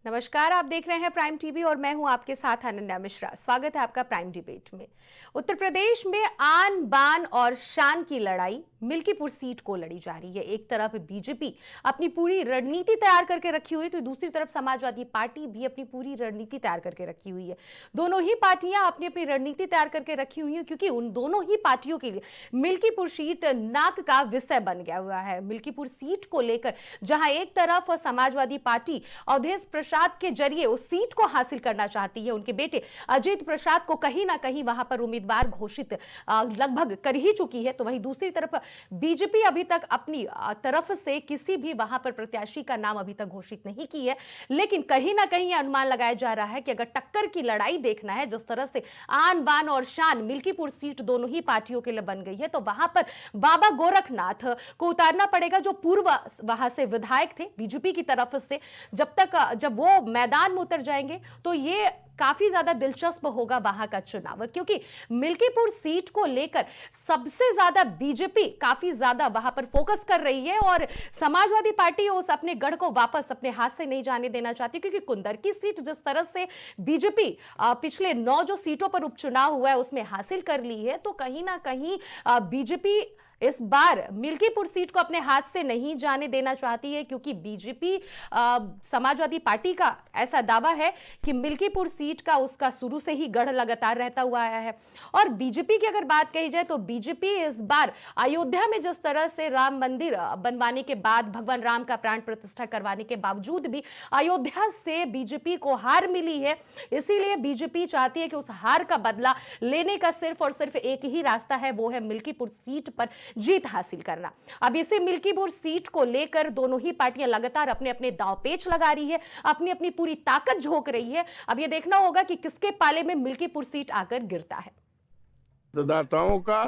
नमस्कार, आप देख रहे हैं प्राइम टीवी और मैं हूं आपके साथ अनन्या मिश्रा। स्वागत है आपका प्राइम डिबेट में। उत्तर प्रदेश में आन बान और शान की लड़ाई मिल्कीपुर सीट को लड़ी जा रही है। एक तरफ बीजेपी अपनी पूरी रणनीति तैयार करके रखी हुई है, तो दूसरी तरफ समाजवादी पार्टी भी अपनी पूरी रणनीति तैयार करके रखी हुई है। दोनों ही पार्टियां अपनी अपनी रणनीति तैयार करके रखी हुई है, क्योंकि उन दोनों ही पार्टियों के लिए मिल्कीपुर सीट नाक का विषय बन गया हुआ है। मिल्कीपुर सीट को लेकर जहां एक तरफ समाजवादी पार्टी अवधेश प्रसाद के जरिए उस सीट को हासिल करना चाहती है, उनके बेटे अजीत प्रसाद को कहीं ना कहीं वहां पर उम्मीदवार घोषित लगभग कर ही चुकी है, तो वहीं दूसरी तरफ बीजेपी अभी तक अपनी तरफ से किसी भी वहां पर प्रत्याशी का नाम अभी तक घोषित नहीं की है। लेकिन कहीं ना कहीं अनुमान लगाया जा रहा है कि अगर टक्कर की लड़ाई देखना है, जिस तरह से आन बान और शान मिल्कीपुर सीट दोनों ही पार्टियों के लिए बन गई है, तो वहां पर बाबा गोरखनाथ को उतारना पड़ेगा, जो पूर्व वहां से विधायक थे बीजेपी की तरफ से। जब वो मैदान में उतर जाएंगे तो ये काफी ज्यादा दिलचस्प होगा वहां का चुनाव, क्योंकि मिल्कीपुर सीट को लेकर सबसे ज्यादा बीजेपी काफी ज्यादा वहां पर फोकस कर रही है और समाजवादी पार्टी उस अपने गढ़ को वापस अपने हाथ से नहीं जाने देना चाहती, क्योंकि कुंदर की सीट जिस तरह से बीजेपी पिछले 9 जो सीटों पर उपचुनाव हुआ है उसमें हासिल कर ली है, तो कहीं ना कहीं बीजेपी इस बार मिल्कीपुर सीट को अपने हाथ से नहीं जाने देना चाहती है, क्योंकि बीजेपी समाजवादी पार्टी का ऐसा दावा है कि मिल्कीपुर सीट का उसका शुरू से ही गढ़ लगातार रहता हुआ आया है। और बीजेपी की अगर बात कही जाए तो बीजेपी इस बार अयोध्या में जिस तरह से राम मंदिर बनवाने के बाद, भगवान राम का प्राण प्रतिष्ठा करवाने के बावजूद भी अयोध्या से बीजेपी को हार मिली है, इसीलिए बीजेपी चाहती है कि उस हार का बदला लेने का सिर्फ और सिर्फ एक ही रास्ता है, वो है मिल्कीपुर सीट पर जीत हासिल करना। अब इसे मिल्कीपुर सीट को लेकर दोनों ही पार्टियां लगातार अपने अपने दांव पेच लगा रही है, अपनी अपनी पूरी ताकत झोंक रही है। अब यह देखना होगा कि किसके पाले में मिल्कीपुर सीट आकर गिरता है। मतदाताओं का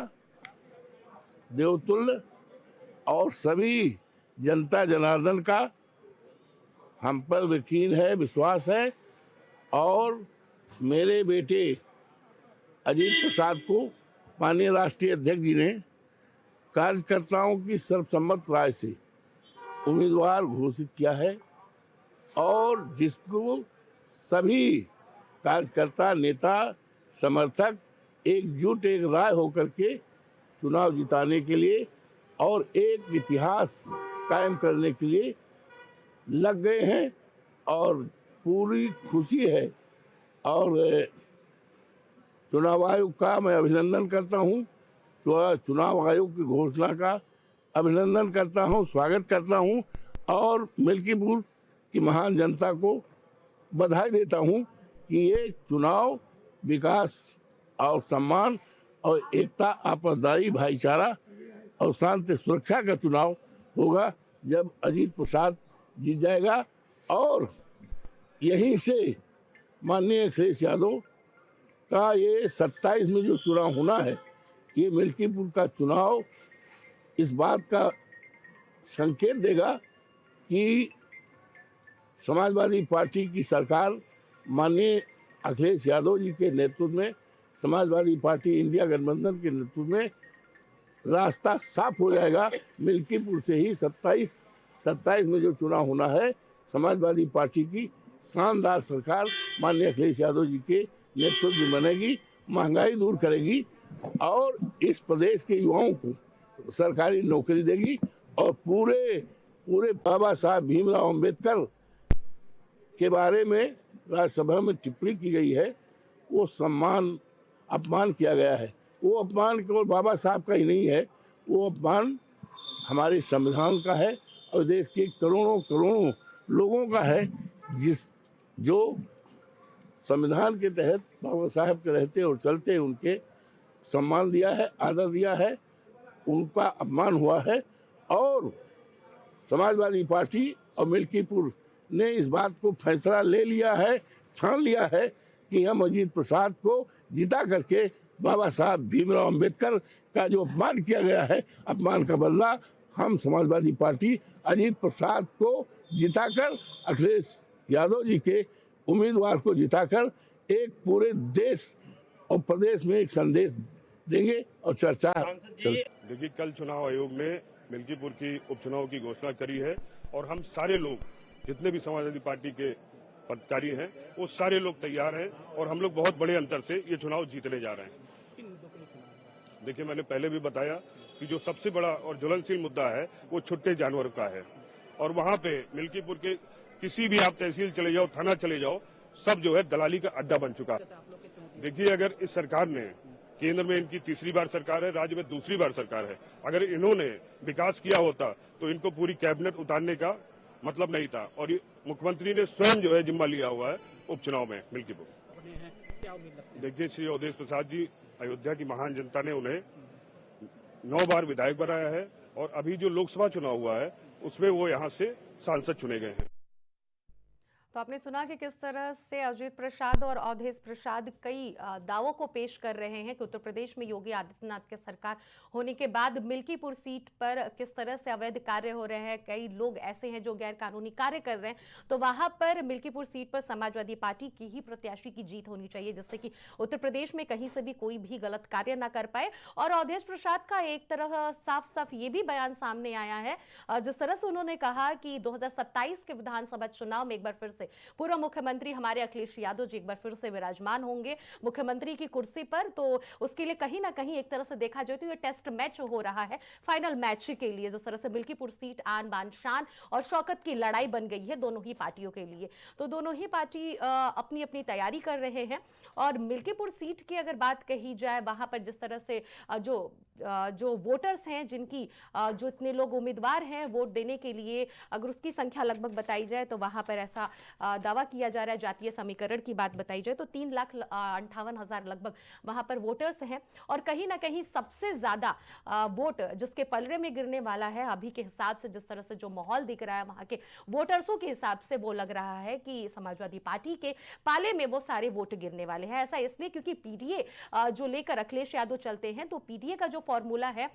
देवतुल्य और सभी जनता जनार्दन का हम पर यकीन है, विश्वास है, और मेरे बेटे अजीत प्रसाद को माननीय राष्ट्रीय अध्यक्ष जी ने कार्यकर्ताओं की सर्वसम्मत राय से उम्मीदवार घोषित किया है, और जिसको सभी कार्यकर्ता, नेता, समर्थक एकजुट, एक राय होकर के चुनाव जिताने के लिए और एक इतिहास कायम करने के लिए लग गए हैं, और पूरी खुशी है। और चुनाव आयोग का मैं अभिनंदन करता हूं, चुनाव आयोग की घोषणा का अभिनंदन करता हूं, स्वागत करता हूं, और मिल्कीपुर की महान जनता को बधाई देता हूं कि ये चुनाव विकास और सम्मान और एकता, आपसदारी, भाईचारा और शांति सुरक्षा का चुनाव होगा, जब अजीत प्रसाद जीत जाएगा। और यहीं से माननीय अखिलेश यादव का ये 27 में जो चुनाव होना है, ये मिल्कीपुर का चुनाव इस बात का संकेत देगा कि समाजवादी पार्टी की सरकार माननीय अखिलेश यादव जी के नेतृत्व में, समाजवादी पार्टी इंडिया गठबंधन के नेतृत्व में रास्ता साफ हो जाएगा। मिल्कीपुर से ही 27 में जो चुनाव होना है, समाजवादी पार्टी की शानदार सरकार माननीय अखिलेश यादव जी के नेतृत्व में बनेगी, महंगाई दूर करेगी और इस प्रदेश के युवाओं को सरकारी नौकरी देगी, और पूरे बाबा साहब भीमराव अंबेडकर के बारे में राज्यसभा में टिप्पणी की गई है, वो अपमान किया गया है। वो अपमान केवल बाबा साहब का ही नहीं है, वो अपमान हमारे संविधान का है और देश के करोड़ों लोगों का है, जो संविधान के तहत बाबा साहब के रहते और चलते उनके सम्मान दिया है, आदर दिया है, उनका अपमान हुआ है। और समाजवादी पार्टी और मिल्कीपुर ने इस बात को फैसला ले लिया है, ठान लिया है कि हम अजीत प्रसाद को जिता करके बाबा साहब भीमराव अंबेडकर का जो अपमान किया गया है, अपमान का बदला हम समाजवादी पार्टी अजीत प्रसाद को जिताकर, अखिलेश यादव जी के उम्मीदवार को जिताकर एक पूरे देश और प्रदेश में एक संदेश देंगे और चर्चा। देखिए, कल चुनाव आयोग ने मिल्कीपुर की उपचुनाव की घोषणा करी है और हम सारे लोग, जितने भी समाजवादी पार्टी के पदाधिकारी हैं, वो सारे लोग तैयार हैं और हम लोग बहुत बड़े अंतर से ये चुनाव जीतने जा रहे हैं। देखिए, मैंने पहले भी बताया कि जो सबसे बड़ा और ज्वलनशील मुद्दा है वो छुट्टे जानवर का है, और वहां पे मिल्कीपुर के किसी भी आप तहसील चले जाओ, थाना चले जाओ, सब जो है दलाली का अड्डा बन चुका है। देखिए, अगर इस सरकार ने, केंद्र में इनकी तीसरी बार सरकार है, राज्य में दूसरी बार सरकार है, अगर इन्होंने विकास किया होता तो इनको पूरी कैबिनेट उतारने का मतलब नहीं था, और मुख्यमंत्री ने स्वयं जो है जिम्मा लिया हुआ है उपचुनाव में मिल्कीपुर। देखिए, श्री अवधेश प्रसाद जी, अयोध्या की महान जनता ने उन्हें 9 बार विधायक बनाया है, और अभी जो लोकसभा चुनाव हुआ है उसमें वो यहाँ से सांसद चुने गए हैं। तो आपने सुना कि किस तरह से अजीत प्रसाद और अवधेश प्रसाद कई दावों को पेश कर रहे हैं कि उत्तर प्रदेश में योगी आदित्यनाथ के सरकार होने के बाद मिल्कीपुर सीट पर किस तरह से अवैध कार्य हो रहे हैं, कई लोग ऐसे हैं जो गैर कानूनी कार्य कर रहे हैं, तो वहां पर मिल्कीपुर सीट पर समाजवादी पार्टी की ही प्रत्याशी की जीत होनी चाहिए, जिससे कि उत्तर प्रदेश में कहीं से भी कोई भी गलत कार्य ना कर पाए। और अवधेश प्रसाद का एक तरह साफ साफ ये भी बयान सामने आया है, जिस तरह से उन्होंने कहा कि 2027 के विधानसभा चुनाव में एक बार फिर से पूर्व मुख्यमंत्री हमारे अखिलेश यादव जी एक बार फिर से विराजमान होंगे मुख्यमंत्री की कुर्सी पर। तो उसके लिए कहीं ना कहीं एक तरह से देखा जाए तो ये टेस्ट मैच हो रहा है फाइनल मैच के लिए, जिस तरह से मिल्कीपुर सीट आन बान शान और शौकत की लड़ाई बन गई है दोनों ही पार्टियों के लिए। तो दोनों ही पार्टी अपनी अपनी तैयारी कर रहे हैं। और मिल्कीपुर सीट की अगर बात कही जाए, वहां पर जिस तरह से जो वोटर्स हैं, जिनकी जो इतने लोग उम्मीदवार हैं वोट देने के लिए, अगर उसकी संख्या लगभग बताई जाए तो वहां पर ऐसा दावा किया जा रहा है, जातीय समीकरण की बात बताई जाए तो 3,58,000 लगभग वहां पर वोटर्स हैं। और कहीं ना कहीं सबसे ज्यादा वोट जिसके पलड़े में गिरने वाला है अभी के हिसाब से, जिस तरह से जो माहौल दिख रहा है वहां के वोटर्सों के हिसाब से, वो लग रहा है कि समाजवादी पार्टी के पाले में वो सारे वोट गिरने वाले हैं। ऐसा इसलिए क्योंकि पीडीए जो लेकर अखिलेश यादव चलते हैं, तो पीडीए का जो फॉर्मूला है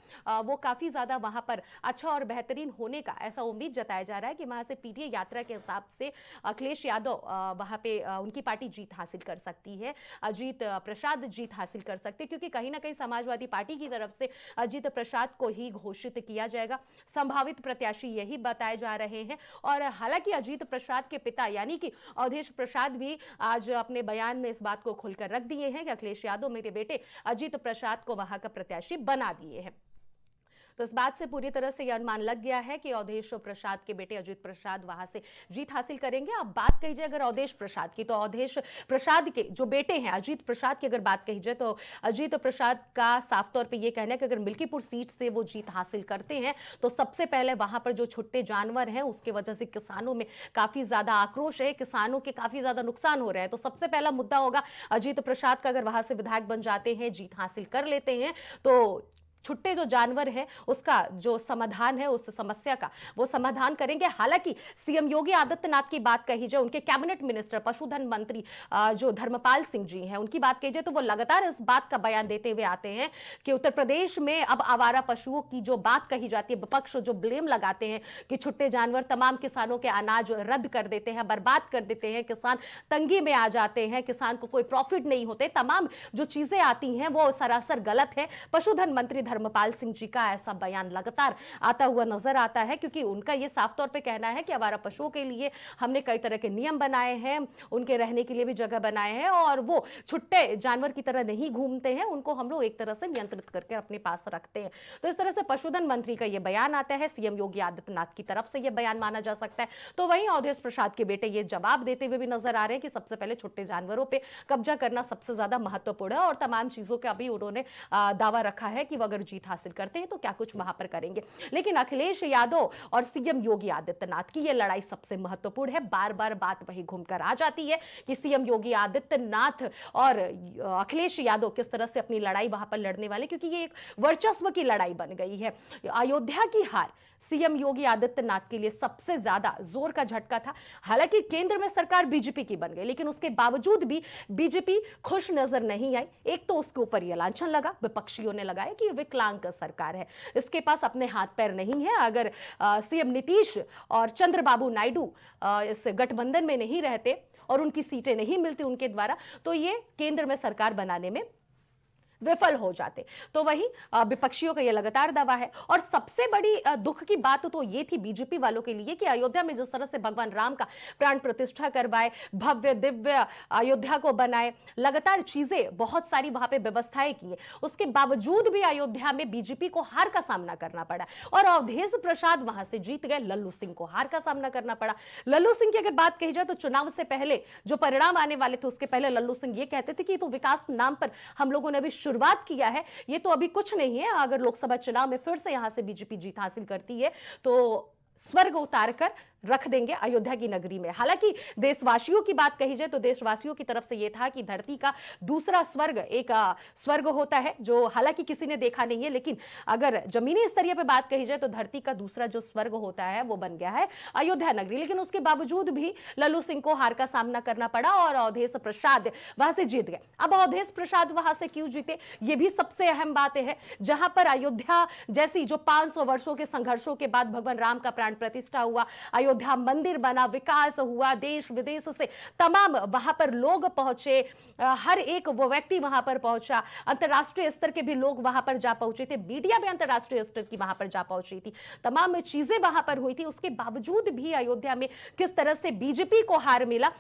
वो काफी ज्यादा वहां पर अच्छा और बेहतरीन होने का ऐसा उम्मीद जताया जा रहा है कि वहां से पीडीए यात्रा के हिसाब से अखिलेश यादव वहां पे उनकी पार्टी जीत हासिल कर सकती है, अजीत प्रसाद जीत हासिल कर सकते हैं, क्योंकि कहीं ना कहीं समाजवादी पार्टी की तरफ से अजीत प्रसाद को ही घोषित किया जाएगा, संभावित प्रत्याशी यही बताए जा रहे हैं। और हालांकि अजीत प्रसाद के पिता यानी कि अवधेश प्रसाद भी आज अपने बयान में इस बात को खुलकर रख दिए हैं कि अखिलेश यादव मेरे बेटे अजीत प्रसाद को वहां का प्रत्याशी बना दिए हैं। तो इस बात से पूरी तरह से यह अनुमान लग गया है कि अवधेश प्रसाद के बेटे अजीत प्रसाद वहां से जीत हासिल करेंगे। अब बात कही जाए अगर अवधेश प्रसाद की, तो अवधेश प्रसाद के जो बेटे हैं अजीत प्रसाद की अगर बात कही जाए तो अजीत प्रसाद का साफ तौर पे ये कहना है कि अगर मिल्कीपुर सीट से वो जीत हासिल करते हैं तो सबसे पहले वहां पर जो छुट्टे जानवर हैं उसकी वजह से किसानों में काफी ज्यादा आक्रोश है, किसानों के काफी ज्यादा नुकसान हो रहे हैं। तो सबसे पहला मुद्दा होगा अजीत प्रसाद का, अगर वहां से विधायक बन जाते हैं, जीत हासिल कर लेते हैं, तो छुट्टे जो जानवर हैं उसका जो समाधान है, उस समस्या का वो समाधान करेंगे। हालांकि सीएम योगी आदित्यनाथ की बात कही जाए, उनके कैबिनेट मिनिस्टर पशुधन मंत्री जो धर्मपाल सिंह जी हैं उनकी बात कही जाए तो वो लगातार इस बात का बयान देते हुए आते हैं कि उत्तर प्रदेश में अब आवारा पशुओं की जो बात कही जाती है, विपक्ष जो ब्लेम लगाते हैं कि छुट्टे जानवर तमाम किसानों के अनाज रद्द कर देते हैं, बर्बाद कर देते हैं, किसान तंगी में आ जाते हैं, किसान को कोई प्रॉफिट नहीं होते, तमाम जो चीजें आती हैं वो सरासर गलत है। पशुधन मंत्री धर्मपाल सिंह जी का ऐसा बयान लगातार आता हुआ नजर आता है, क्योंकि उनका यह साफ तौर पे कहना है कि आवारा पशुओं के लिए हमने कई तरह के नियम बनाए हैं, उनके रहने के लिए भी जगह बनाए हैं, और वो छुट्टे जानवर की तरह नहीं घूमते हैं, उनको हम लोग एक तरह से नियंत्रित करके अपने पास रखते हैं। तो इस तरह से पशुधन मंत्री का यह बयान आता है, सीएम योगी आदित्यनाथ की तरफ से यह बयान माना जा सकता है। तो वहीं अवधेश प्रसाद के बेटे ये जवाब देते हुए भी नजर आ रहे हैं कि सबसे पहले छुट्टे जानवरों पे कब्जा करना सबसे ज्यादा महत्वपूर्ण है, और तमाम चीजों का भी उन्होंने दावा रखा है कि वो अगर जीत हासिल करते हैं तो क्या कुछ वहां पर करेंगे। लेकिन अखिलेश यादव और सीएम योगी आदित्यनाथ की यह लड़ाई सबसे महत्वपूर्ण है। बार बार बात वही घूमकर आ जाती है कि सीएम योगी आदित्यनाथ और अखिलेश यादव किस तरह से अपनी लड़ाई वहां पर लड़ने वाले, क्योंकि ये एक वर्चस्व की लड़ाई बन गई है। अयोध्या की हार सीएम योगी आदित्यनाथ के लिए सबसे ज्यादा जोर का झटका था। हालांकि केंद्र में सरकार बीजेपी की बन गई, लेकिन उसके बावजूद भी बीजेपी खुश नजर नहीं आई। एक तो उसके ऊपर यह लांछन लगा, विपक्षियों ने लगाया कि विकलांग सरकार है, इसके पास अपने हाथ पैर नहीं है। अगर सीएम नीतीश और चंद्रबाबू नायडू इस गठबंधन में नहीं रहते और उनकी सीटें नहीं मिलती उनके द्वारा, तो ये केंद्र में सरकार बनाने में विफल हो जाते। तो वही विपक्षियों का ये लगातार दावा है। और सबसे बड़ी दुख की बात तो ये थी बीजेपी वालों के लिए कि अयोध्या में जिस तरह से भगवान राम का प्राण प्रतिष्ठा करवाए, भव्य दिव्य अयोध्या को बनाए, लगातार चीजें बहुत सारी वहां पे व्यवस्थाएं की, उसके बावजूद भी अयोध्या में बीजेपी को हार का सामना करना पड़ा और अवधेश प्रसाद वहां से जीत गए, लल्लू सिंह को हार का सामना करना पड़ा। लल्लू सिंह की अगर बात कही जाए तो चुनाव से पहले जो परिणाम आने वाले थे उसके पहले लल्लू सिंह ये कहते थे कि तो विकास नाम पर हम लोगों ने अभी शुरुआत किया है, ये तो अभी कुछ नहीं है, अगर लोकसभा चुनाव में फिर से यहां से बीजेपी जीत हासिल करती है तो स्वर्ग उतार कर रख देंगे अयोध्या की नगरी में। हालांकि देशवासियों की बात कही जाए तो देशवासियों की तरफ से यह था कि धरती का दूसरा स्वर्ग एक स्वर्ग होता है जो हालांकि किसी ने देखा नहीं है, लेकिन अगर जमीनी स्तरीय पे बात कही जाए तो धरती का दूसरा जो स्वर्ग होता है वो बन गया है अयोध्या नगरी। लेकिन उसके बावजूद भी लल्लू सिंह को हार का सामना करना पड़ा और अवधेश प्रसाद वहां से जीत गए। अब अवधेश प्रसाद वहां से क्यों जीते, ये भी सबसे अहम बात है। जहां पर अयोध्या जैसी जो 500 वर्षों के संघर्षों के बाद भगवान राम का प्राण प्रतिष्ठा हुआ, अयोध्या मंदिर बना, विकास हुआ, देश विदेश से तमाम वहां पर लोग पहुंचे, हर एक वो व्यक्ति वहां पर पहुंचा, अंतरराष्ट्रीय स्तर के भी लोग वहां पर जा पहुंचे थे, मीडिया भी अंतरराष्ट्रीय स्तर की वहां पर जा पहुंची थी, तमाम चीजें वहां पर हुई थी। उसके बावजूद भी अयोध्या में किस तरह से बीजेपी को हार मिला,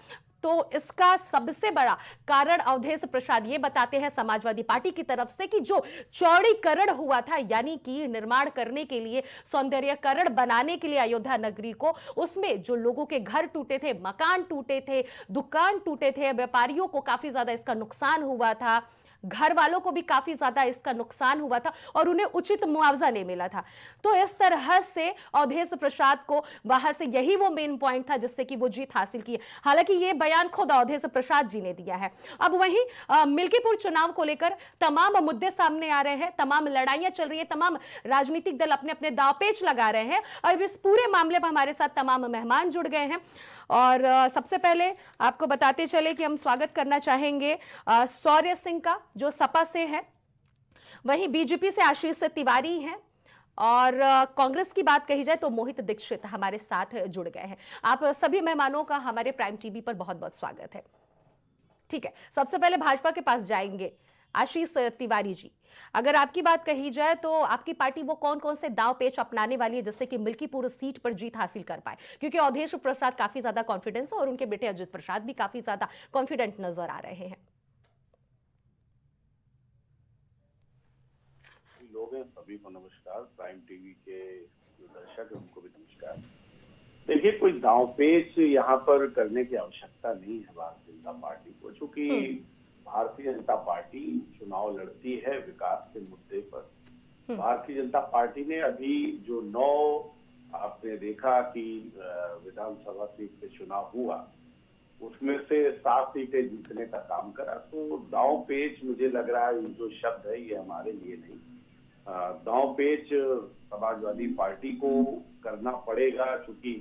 तो इसका सबसे बड़ा कारण अवधेश प्रसाद ये बताते हैं समाजवादी पार्टी की तरफ से कि जो चौड़ीकरण हुआ था, यानी कि निर्माण करने के लिए, सौंदर्यकरण बनाने के लिए अयोध्या नगरी को, उसमें जो लोगों के घर टूटे थे, मकान टूटे थे, दुकान टूटे थे, व्यापारियों को काफी ज्यादा इसका नुकसान हुआ था, घर वालों को भी काफी ज्यादा इसका नुकसान हुआ था और उन्हें उचित मुआवजा नहीं मिला था। तो इस तरह से अवधेश प्रसाद को वहां से यही वो मेन पॉइंट था जिससे कि वो जीत हासिल की। हालांकि ये बयान खुद अवधेश प्रसाद जी ने दिया है। अब वहीं मिल्कीपुर चुनाव को लेकर तमाम मुद्दे सामने आ रहे हैं, तमाम लड़ाइयां चल रही है, तमाम राजनीतिक दल अपने अपने दांवपेच लगा रहे हैं और इस पूरे मामले में हमारे साथ तमाम मेहमान जुड़ गए हैं। और सबसे पहले आपको बताते चले कि हम स्वागत करना चाहेंगे शौर्य सिंह का जो सपा से है, वहीं बीजेपी से आशीष तिवारी हैं और कांग्रेस की बात कही जाए तो मोहित दीक्षित हमारे साथ जुड़ गए हैं। आप सभी मेहमानों का हमारे प्राइम टीवी पर बहुत बहुत स्वागत है। ठीक है, सबसे पहले भाजपा के पास जाएंगे। आशीष तिवारी जी, अगर आपकी बात कही जाए तो आपकी पार्टी वो कौन कौन से दांव पेच अपनाने वाली है जिससे कि मिल्कीपुर सीट पर जीत हासिल कर पाए, क्योंकि अवधेश प्रसाद काफी ज्यादा कॉन्फिडेंस है और उनके बेटे अजित प्रसाद भी काफी ज्यादा कॉन्फिडेंट नजर आ रहे हैं। लोग हैं सभी को नमस्कार, प्राइम टीवी के जो दर्शक हैं उनको भी नमस्कार। देखिए, कोई दांवपेच यहाँ पर करने की आवश्यकता नहीं है भारतीय जनता पार्टी को, चूंकि भारतीय जनता पार्टी चुनाव लड़ती है विकास के मुद्दे पर। भारतीय जनता पार्टी ने अभी जो 9 आपने देखा कि विधानसभा सीट पे चुनाव हुआ, उसमें से 7 सीटें जीतने का काम करा। तो दांवपेच मुझे लग रहा है जो शब्द है ये हमारे लिए नहीं। दांवपेच समाजवादी पार्टी को करना पड़ेगा क्योंकि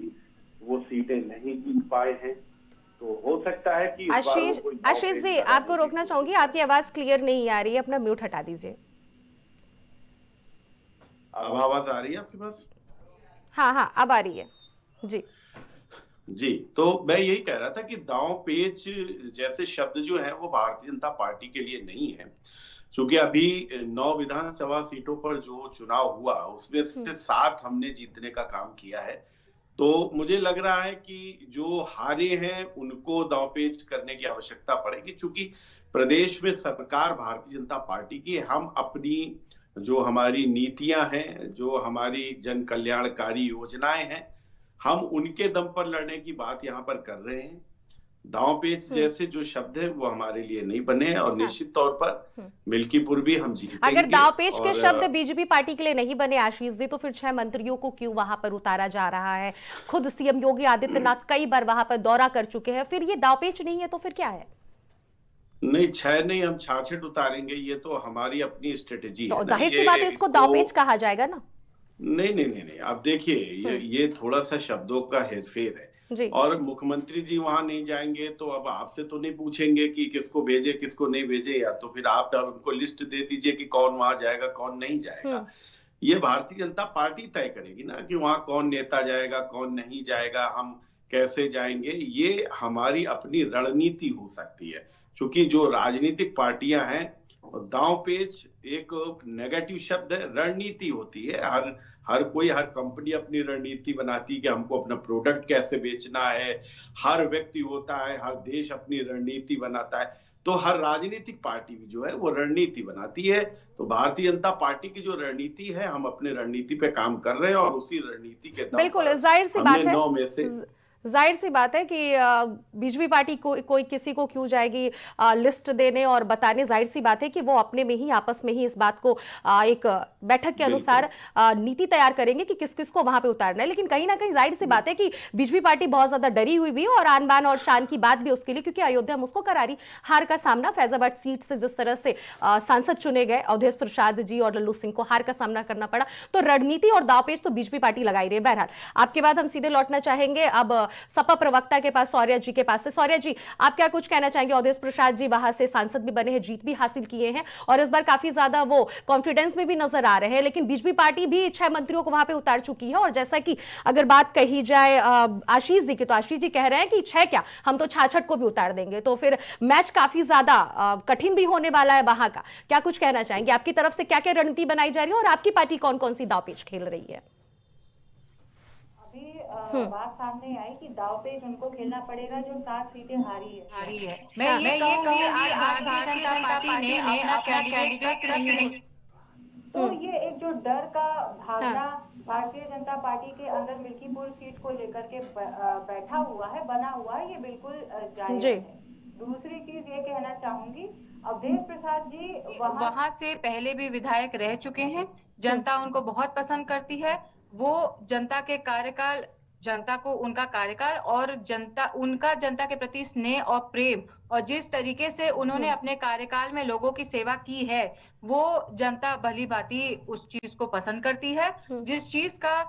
वो सीटें नहीं जीत पाए हैं। तो हो सकता है कि आशीष जी, आपको रोकना चाहूंगी, आपकी आवाज क्लियर नहीं आ रही है, अपना म्यूट हटा दीजिए। अब आवाज आ रही है आपके पास? हाँ, अब आ रही है जी। जी, तो मैं यही कह रहा था कि दांवपेच जैसे शब्द जो है वो भारतीय जनता पार्टी के लिए नहीं है, क्योंकि अभी 9 विधानसभा सीटों पर जो चुनाव हुआ उसमें से 7 हमने जीतने का काम किया है। तो मुझे लग रहा है कि जो हारे हैं उनको दांवपेच करने की आवश्यकता पड़ेगी, क्योंकि प्रदेश में सरकार भारतीय जनता पार्टी की, हम अपनी जो हमारी नीतियां हैं, जो हमारी जन कल्याणकारी योजनाएं हैं, हम उनके दम पर लड़ने की बात यहाँ पर कर रहे हैं। दांवपेच जैसे जो शब्द है वो हमारे लिए नहीं बने और निश्चित तौर पर मिल्कीपुर भी हम जीतेंगे। अगर दांवपेच के शब्द बीजेपी पार्टी के लिए नहीं बने आशीष जी, तो फिर 6 मंत्रियों को क्यों वहां पर उतारा जा रहा है? खुद सीएम योगी आदित्यनाथ कई बार वहां पर दौरा कर चुके हैं, फिर ये दांवपेच नहीं है तो फिर क्या है? नहीं, 6 नहीं, हम 66 उतारेंगे, ये तो हमारी अपनी स्ट्रेटेजी है। जाहिर सी बात है, इसको दांवपेच कहा जाएगा ना? नहीं, आप देखिए ये थोड़ा सा शब्दों का हेरफेर है। और मुख्यमंत्री जी वहां नहीं जाएंगे तो अब आपसे तो नहीं पूछेंगे कि किसको भेजे किसको नहीं भेजे, या तो फिर आप उनको लिस्ट दे दीजिए कि कौन वहां जाएगा कौन नहीं जाएगा। ये भारतीय जनता पार्टी तय करेगी ना कि वहां कौन नेता जाएगा कौन नहीं जाएगा, हम कैसे जाएंगे। ये हमारी अपनी रणनीति हो सकती है, क्योंकि जो राजनीतिक पार्टियां हैं और दांव पेच एक नेगेटिव शब्द है, रणनीति होती है। हर कोई, हर कंपनी अपनी रणनीति बनाती है कि हमको अपना प्रोडक्ट कैसे बेचना है। हर व्यक्ति होता है, हर देश अपनी रणनीति बनाता है। तो हर राजनीतिक पार्टी भी जो है वो रणनीति बनाती है। तो भारतीय जनता पार्टी की जो रणनीति है, हम अपने रणनीति पे काम कर रहे हैं और उसी रणनीति के दम बिल्कुल, पर जाहिर सी बात हमने है 9 में से जाहिर सी बात है कि बीजेपी पार्टी कोई किसी को क्यों जाएगी लिस्ट देने और बताने। जाहिर सी बात है कि वो अपने में ही, आपस में ही इस बात को एक बैठक के अनुसार नीति तैयार करेंगे कि किस किस को वहां पे उतारना है। लेकिन कहीं ना कहीं जाहिर सी बात है कि बीजेपी पार्टी बहुत ज्यादा डरी हुई भी है और आन बान और शान की बात भी उसके लिए, क्योंकि अयोध्या में उसको करारी हार का सामना, फैजाबाद सीट से जिस तरह से सांसद चुने गए अवधेश प्रसाद जी और लल्लू सिंह को हार का सामना करना पड़ा। तो रणनीति और दावपेच तो बीजेपी पार्टी लगाई रही है। बहरहाल आपके बाद हम सीधे लौटना चाहेंगे अब सपा प्रवक्ता के पास, शौर्य जी के पास से। शौर्य जी, आप क्या कुछ कहना चाहेंगे? अवधेश प्रसाद जी वहां से सांसद भी बने हैं, जीत भी हासिल किए हैं और इस बार काफी ज्यादा वो कॉन्फिडेंस में भी नजर आ रहे हैं। लेकिन बीजेपी पार्टी भी 6 मंत्रियों को वहां पे उतार चुकी है और जैसा कि अगर बात कही जाए आशीष जी की, तो आशीष जी कह रहे हैं कि 6 क्या, हम तो 66 को भी उतार देंगे। तो फिर मैच काफी ज्यादा कठिन भी होने वाला है वहां का। क्या कुछ कहना चाहेंगे? आपकी तरफ से क्या क्या रणनीति बनाई जा रही है और आपकी पार्टी कौन कौन सी दावपेच खेल रही है? बात सामने आई कि दावपेच उनको खेलना पड़ेगा जो 7 सीटें हारी है। मैं ये कहूंगी आज भारतीय जनता पार्टी ने अपना कैंडिडेट नहीं। तो ये एक जो डर का भावना भारतीय जनता पार्टी के अंदर मिल्कीपुर सीट को लेकर के बैठा हुआ है, बना हुआ है, ये बिल्कुल जायज है। दूसरी चीज ये कहना चाहूंगी, अवधेश प्रसाद जी वहां से पहले भी विधायक रह चुके हैं। जनता उनको बहुत पसंद करती है। वो जनता के कार्यकाल, जनता को उनका कार्यकाल और उनका जनता के प्रति स्नेह और प्रेम और जिस तरीके से उन्होंने अपने कार्यकाल में लोगों की सेवा की है, वो जनता भली भांति उस चीज को पसंद करती है। जिस चीज का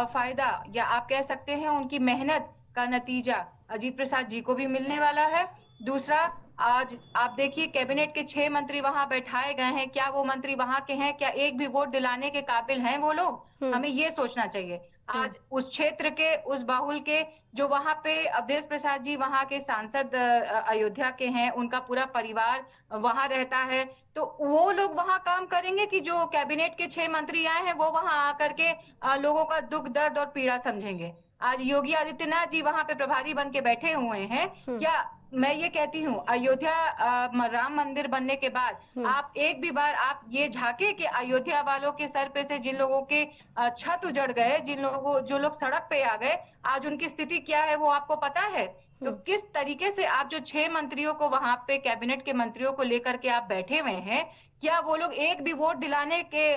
फायदा या आप कह सकते हैं उनकी मेहनत का नतीजा अजीत प्रसाद जी को भी मिलने वाला है। दूसरा, आज आप देखिए कैबिनेट के 6 मंत्री वहां बैठाए गए हैं। क्या वो मंत्री वहां के हैं? क्या एक भी वोट दिलाने के काबिल हैं वो लोग? हमें ये सोचना चाहिए। आज उस क्षेत्र के, उस बाहुल के, जो वहां पे अवधेश प्रसाद जी वहां के सांसद अयोध्या के हैं, उनका पूरा परिवार वहां रहता है, तो वो लोग वहां काम करेंगे कि जो कैबिनेट के 6 मंत्री आए हैं वो वहां आकर के लोगों का दुख दर्द और पीड़ा समझेंगे? आज योगी आदित्यनाथ जी वहां पे प्रभारी बन के बैठे हुए हैं। क्या मैं ये कहती हूँ अयोध्या राम मंदिर बनने के बाद आप एक भी बार आप ये झांके कि अयोध्या वालों के सर पे से जिन लोगों के छत उजड़ गए, जो लोग सड़क पे आ गए, आज उनकी स्थिति क्या है वो आपको पता है? तो किस तरीके से आप जो 6 मंत्रियों को वहां पे कैबिनेट के मंत्रियों को लेकर के आप बैठे हुए हैं, क्या वो लोग एक भी वोट दिलाने के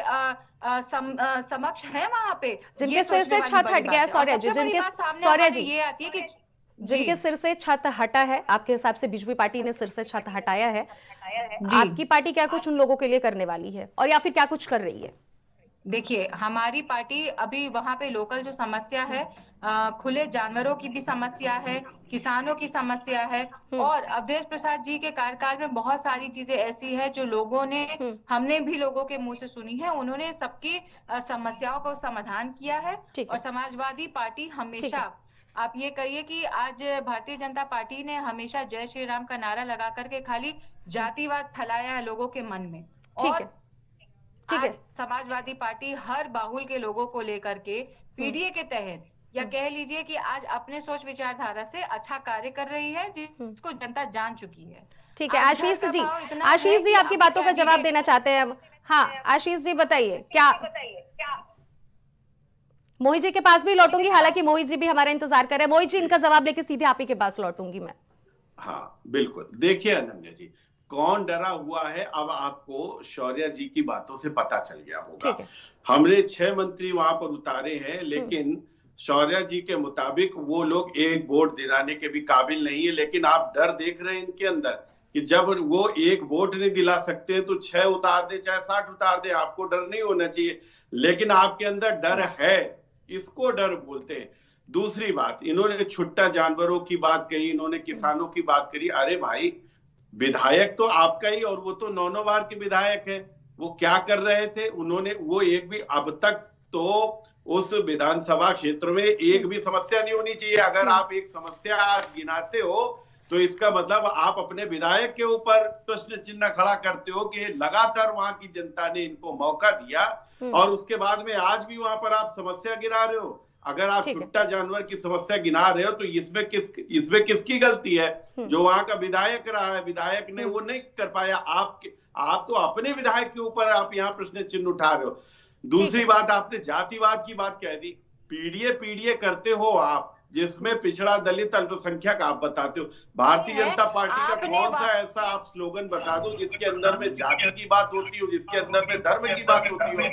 समक्ष हैं वहां पे? जिनके सिर से छत हट गया, शौर्य जी, ये आती है कि जिनके सिर से छत हटा है, आपके हिसाब से बीजेपी पार्टी ने सिर से छत हटाया है, आपकी पार्टी क्या कुछ उन लोगों के लिए करने वाली है और या फिर क्या कुछ कर रही है? देखिए, हमारी पार्टी अभी वहां पे लोकल जो समस्या है, खुले जानवरों की भी समस्या है, किसानों की समस्या है और अवधेश प्रसाद जी के कार्यकाल में बहुत सारी चीजें ऐसी है जो लोगों ने, हमने भी लोगों के मुंह से सुनी है। उन्होंने सबकी समस्याओं को समाधान किया है और समाजवादी पार्टी हमेशा, आप ये कहिए कि आज भारतीय जनता पार्टी ने हमेशा जय श्री राम का नारा लगा करके खाली जातिवाद फैलाया है लोगों के मन में। और आज समाजवादी पार्टी हर बाहुल के लोगों को लेकर के पीडीए के तहत या कह लीजिए कि आज अपने सोच विचारधारा से अच्छा कार्य कर रही है, जिसको जनता जान चुकी है। ठीक है आशीष जी, आपकी बातों का जवाब देना चाहते हैं अब। हाँ आशीष जी बताइए, क्या मोहित जी के पास भी लौटूंगी, हालांकि मोहित जी भी हमारा इंतजार कर रहे हैं। मोहित जी, इनका जवाब लेके सीधे आप ही के पास लौटूंगी मैं। हाँ बिल्कुल, देखिए अनन्या जी, कौन डरा हुआ है अब आपको शौर्य जी की बातों से पता चल गया होगा। हमने 6 मंत्री वहां पर उतारे हैं, लेकिन शौर्य जी के मुताबिक वो लोग एक वोट दिलाने के भी काबिल नहीं है। लेकिन आप डर देख रहे हैं इनके अंदर कि जब वो एक वोट नहीं दिला सकते तो 6 उतार दे चाहे 60 उतार दे, आपको डर नहीं होना चाहिए। लेकिन आपके अंदर डर है, इसको डर बोलते हैं। दूसरी बात, इन्होंने छुट्टा जानवरों की बात कही, इन्होंने किसानों की बात करी। अरे भाई, विधायक तो आपका ही, और वो तो 9 बार के विधायक है। वो क्या कर रहे थे? उन्होंने वो एक भी, अब तक तो उस विधानसभा क्षेत्र में एक भी समस्या नहीं होनी चाहिए। अगर आप एक समस्या गिनाते हो तो इसका मतलब आप अपने विधायक के ऊपर प्रश्न चिन्ह खड़ा करते हो कि लगातार वहां की जनता ने इनको मौका दिया और उसके बाद में आज भी वहां पर आप समस्या गिना रहे हो। अगर आप छुट्टा जानवर की समस्या गिना रहे हो तो इसमें किसकी गलती है? जो वहां का विधायक रहा है, विधायक ने वो नहीं कर पाया। आप तो अपने विधायक के ऊपर आप यहाँ प्रश्न चिन्ह उठा रहे हो। दूसरी बात, आपने जातिवाद की बात कह दी। पीडीए करते हो आप, जिसमें पिछड़ा दलित अल्पसंख्यक आप बताते हो। भारतीय जनता पार्टी का कौन सा ऐसा आप स्लोगन बता दो जिसके अंदर में जाति की बात होती हो, जिसके अंदर में धर्म की बात होती हो।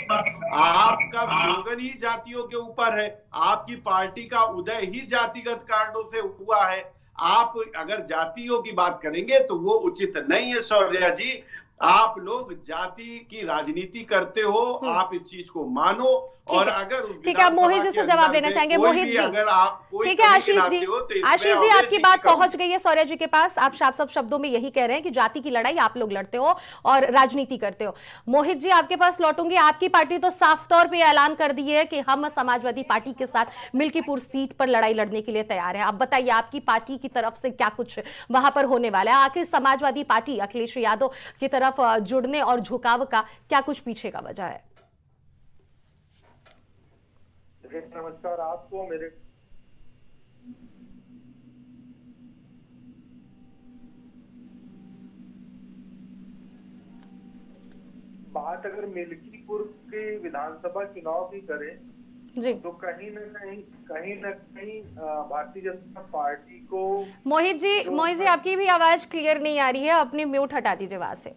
आपका स्लोगन ही जातियों के ऊपर है। आपकी पार्टी का उदय ही जातिगत कारणों से हुआ है। आप अगर जातियों की बात करेंगे तो वो उचित नहीं है। शौर्या जी, आप लोग जाति की राजनीति करते हो, आप इस चीज को मानो। और अगर ठीक है, आप मोहित जी से जवाब लेना चाहेंगे। मोहित जी, अगर आप ठीक है आशीष जी, आशीष जी आपकी बात पहुंच गई है शौर्य जी के पास। आप साफ शब्दों में यही कह रहे हैं कि जाति की लड़ाई आप लोग लड़ते हो और राजनीति करते हो। मोहित जी आपके पास लौटूंगी। आपकी पार्टी तो साफ तौर पे ऐलान कर दी है कि हम समाजवादी पार्टी के साथ मिल्कीपुर सीट पर लड़ाई लड़ने के लिए तैयार है। आप बताइए आपकी पार्टी की तरफ से क्या कुछ वहां पर होने वाला है? आखिर समाजवादी पार्टी अखिलेश यादव की तरफ जुड़ने और झुकाव का क्या कुछ पीछे का वजह है? नमस्कार आपको। मेरे बात अगर मिल्कीपुर के विधानसभा चुनाव की करें जी, तो कहीं न कहीं भारतीय जनता पार्टी को। मोहित जी आपकी भी आवाज क्लियर नहीं आ रही है, अपनी म्यूट हटा दीजिए वहां से।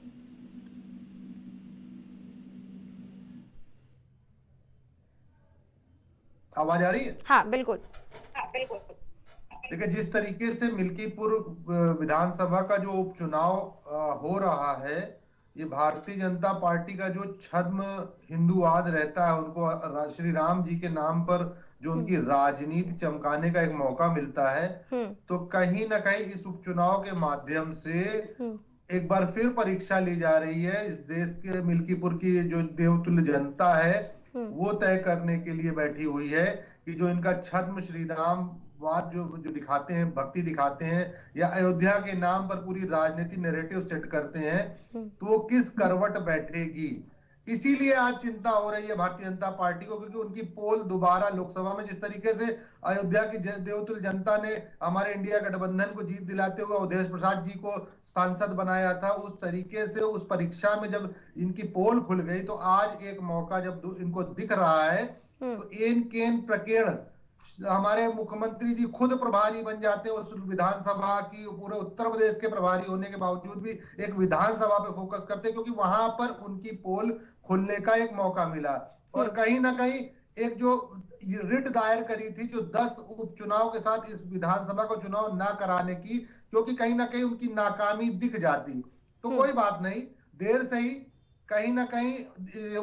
आवाज आ रही है? हाँ बिल्कुल। देखिए, जिस तरीके से मिल्कीपुर विधानसभा का जो उपचुनाव हो रहा है, ये भारतीय जनता पार्टी का जो छद्म हिंदूवाद रहता है, उनको श्री राम जी के नाम पर जो उनकी राजनीति चमकाने का एक मौका मिलता है, तो कहीं ना कहीं इस उपचुनाव के माध्यम से एक बार फिर परीक्षा ली जा रही है। इस देश के मिल्कीपुर की जो देवतुल्य जनता है वो तय करने के लिए बैठी हुई है कि जो इनका छद्म श्री राम वाद जो दिखाते हैं, भक्ति दिखाते हैं, या अयोध्या के नाम पर पूरी राजनीति नैरेटिव सेट करते हैं, तो वो किस करवट बैठेगी। इसीलिए आज चिंता हो रही है भारतीय जनता पार्टी को, क्योंकि उनकी पोल दोबारा लोकसभा में जिस तरीके से अयोध्या की देवतुल्य जनता ने हमारे इंडिया गठबंधन को जीत दिलाते हुए अवधेश प्रसाद जी को सांसद बनाया था, उस तरीके से उस परीक्षा में जब इनकी पोल खुल गई, तो आज एक मौका जब इनको दिख रहा है, तो एन केन प्रकीर्ण हमारे मुख्यमंत्री जी खुद प्रभारी बन जाते हैं उस विधानसभा की। पूरे उत्तर प्रदेश के प्रभारी होने के बावजूद भी एक विधानसभा पे फोकस करते हैं, क्योंकि वहां पर उनकी पोल खुलने का एक मौका मिला। और कहीं ना कहीं एक जो रिट दायर करी थी जो 10 उपचुनाव के साथ इस विधानसभा को चुनाव ना कराने की, क्योंकि कहीं ना कहीं उनकी नाकामी दिख जाती, तो कोई बात नहीं, देर से ही कहीं ना कहीं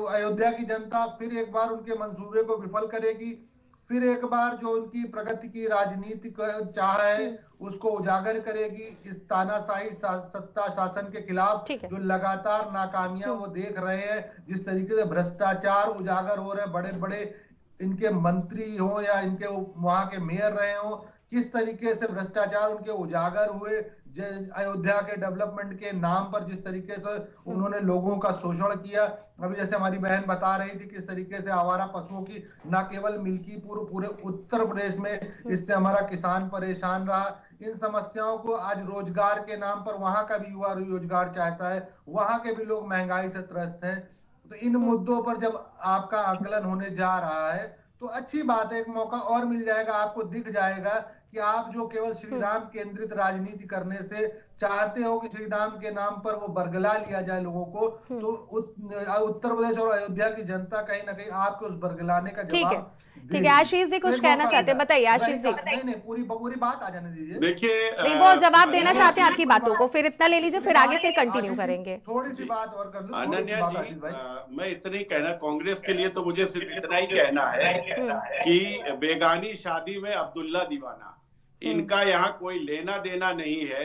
अयोध्या की जनता फिर एक बार उनके मंसूबे को विफल करेगी, फिर एक बार जो उनकी प्रगति की राजनीति चाह है उसको उजागर करेगी। इस तानाशाही सत्ता शासन के खिलाफ जो लगातार नाकामियां वो देख रहे हैं, जिस तरीके से भ्रष्टाचार उजागर हो रहे हैं, बड़े बड़े इनके मंत्री हो या इनके वहां के मेयर रहे हो, किस तरीके से भ्रष्टाचार उनके उजागर हुए, अयोध्या के डेवलपमेंट के नाम पर जिस तरीके से उन्होंने लोगों का शोषण किया। अभी जैसे हमारी बहन बता रही थी किस तरीके से आवारा पशुओं की न केवल मिल्कीपुर, पूरे उत्तर प्रदेश में इससे हमारा किसान परेशान रहा। इन समस्याओं को आज रोजगार के नाम पर वहां का भी युवा रोजगार चाहता है, वहां के भी लोग महंगाई से त्रस्त हैं। तो इन मुद्दों पर जब आपका आकलन होने जा रहा है तो अच्छी बात है, एक मौका और मिल जाएगा, आपको दिख जाएगा कि आप जो केवल श्री राम केंद्रित राजनीति करने से चाहते हो कि श्री राम के नाम पर वो बरगला लिया जाए लोगों को, तो उत्तर प्रदेश और अयोध्या की जनता कहीं ना कहीं आपको उस बरगलाने का जवाब। ठीक है आशीष जी कुछ कहना चाहते हैं, बताइए आशीष जी। नहीं पूरी बात आ जाने दीजिए। देखिए, नहीं वो जवाब देना चाहते हैं आपकी बातों को, फिर इतना ले लीजिए, फिर आगे फिर कंटिन्यू करेंगे। थोड़ी सी बात और कर लूं। अनन्या जी, मैं इतना ही कहना, कांग्रेस के लिए तो मुझे सिर्फ इतना ही कहना है कि बेगानी शादी में अब्दुल्ला दीवाना, इनका यहाँ कोई लेना देना नहीं है।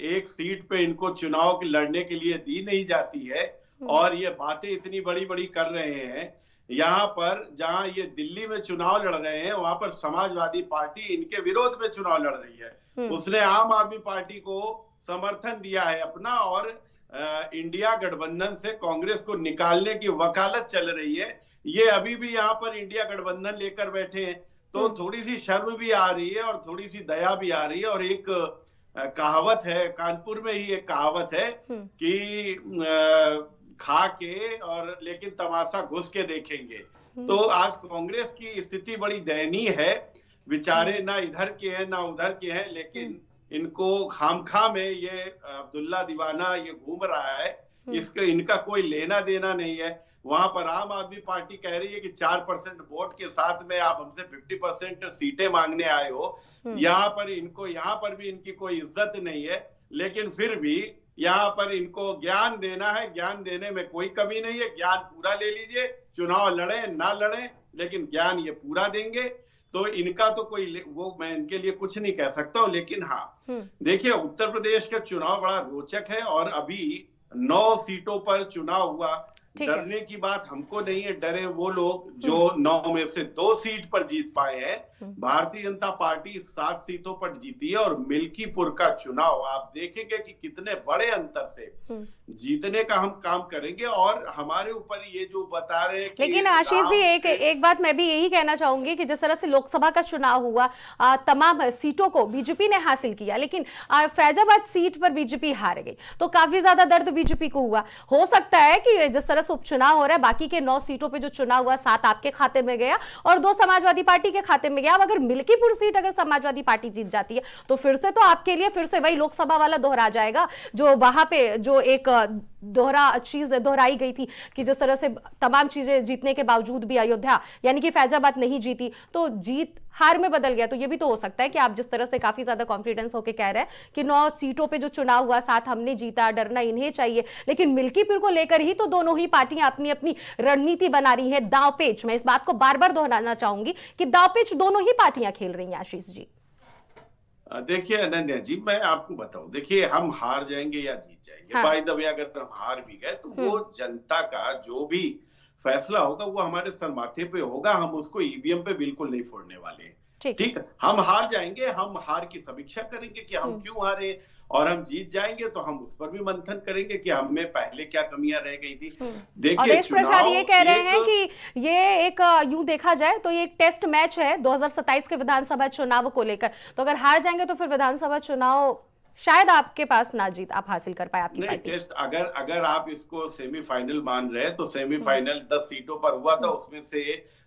एक सीट पे इनको चुनाव लड़ने के लिए दी नहीं जाती है, और ये बातें इतनी बड़ी बड़ी कर रहे हैं। यहाँ पर जहाँ ये दिल्ली में चुनाव लड़ रहे हैं, वहां पर समाजवादी पार्टी इनके विरोध में चुनाव लड़ रही है। उसने आम आदमी पार्टी को समर्थन दिया है अपना, और इंडिया गठबंधन से कांग्रेस को निकालने की वकालत चल रही है। ये अभी भी यहाँ पर इंडिया गठबंधन लेकर बैठे हैं, तो थोड़ी सी शर्म भी आ रही है और थोड़ी सी दया भी आ रही है। और एक कहावत है, कानपुर में ही एक कहावत है कि खा के और लेकिन तमाशा घुस के देखेंगे। तो आज कांग्रेस की स्थिति बड़ी दयनीय है, बेचारे ना इधर के हैं ना उधर के हैं, लेकिन इनको खामखा में ये अब्दुल्ला दीवाना ये घूम रहा है, इसका इनका कोई लेना देना नहीं है। वहां पर आम आदमी पार्टी कह रही है कि 4% वोट के साथ में आप हमसे 50% सीटें मांगने आए हो। यहाँ पर भी इनकी कोई इज्जत नहीं है, लेकिन फिर भी यहाँ पर इनको ज्ञान देना है, ज्ञान देने में कोई कमी नहीं है। ज्ञान पूरा ले लीजिए, चुनाव लड़े ना लड़े, लेकिन ज्ञान ये पूरा देंगे। तो इनका तो कोई वो मैं इनके लिए कुछ नहीं कह सकता हूँ। लेकिन हाँ, देखिए उत्तर प्रदेश का चुनाव बड़ा रोचक है और अभी 9 सीटों पर चुनाव हुआ। डरने की बात हमको नहीं है, डरे वो लोग जो 9 में से 2 सीट पर जीत पाए हैं। भारतीय जनता पार्टी 7 सीटों पर जीती है और मिल्कीपुर का चुनाव आप देखेंगे कि कितने बड़े अंतर से जीतने का हम काम करेंगे। और हमारे ऊपर ये जो बता रहे हैं, लेकिन आशीष जी एक बात मैं भी यही कहना चाहूंगी कि जिस तरह से लोकसभा का चुनाव हुआ, तमाम सीटों को बीजेपी ने हासिल किया, लेकिन फैजाबाद सीट पर बीजेपी हार गई, तो काफी ज्यादा दर्द बीजेपी को हुआ। हो सकता है कि जिस तरह से उपचुनाव हो रहा है, बाकी के 9 सीटों पे जो चुनाव हुआ 7 आपके खाते में गया और 2 समाजवादी पार्टी के खाते में गया। अब अगर मिल्कीपुर सीट अगर समाजवादी पार्टी जीत जाती है तो फिर से तो आपके लिए फिर से वही लोकसभा वाला दोहरा जाएगा, जो वहां पे जो एक चीज दोहराई गई थी कि जिस तरह से तमाम चीजें जीतने के बावजूद भी अयोध्या यानी कि फैजाबाद नहीं जीती, तो जीत हार में बदल गया। तो ये भी तो हो सकता है कि आप जिस तरह से काफी ज्यादा कॉन्फिडेंस होकर कह रहे हैं कि 9 सीटों पे जो चुनाव हुआ 7 हमने जीता, डरना इन्हें चाहिए, लेकिन मिल्कीपुर को लेकर ही तो दोनों ही पार्टियां अपनी अपनी रणनीति बना रही है। दांवपेच, मैं इस बात को बार बार दोहराना चाहूंगी कि दांवपेच दोनों ही पार्टियां खेल रही हैं। आशीष जी देखिए अनन्या जी, मैं आपको बताऊं, देखिए हम हार जाएंगे या जीत जाएंगे, बाय द वे अगर हम हार भी गए तो वो जनता का जो भी फैसला होगा वो हमारे सर माथे पे होगा। हम उसको ईवीएम पे बिल्कुल नहीं फोड़ने वाले हैं। ठीक, हम हार जाएंगे, हम हार की समीक्षा करेंगे कि हम क्यों हारे, और हम जीत जाएंगे तो हम उस पर भी मंथन करेंगे कि हमें पहले क्या कमियां रह गई थी। देखिए देश प्रसाद ये कह रहे हैं कि ये एक यूं देखा जाए तो ये एक टेस्ट मैच है 2027 के विधानसभा चुनाव को लेकर। तो अगर हार जाएंगे तो फिर विधानसभा चुनाव शायद आपके पास ना जीत आप हासिल कर पाए, आपकी पार्टी। टेस्ट अगर आप इसको सेमीफाइनल मान रहे हैं तो सेमीफाइनल 10 सीटों पर हुआ था, उसमें से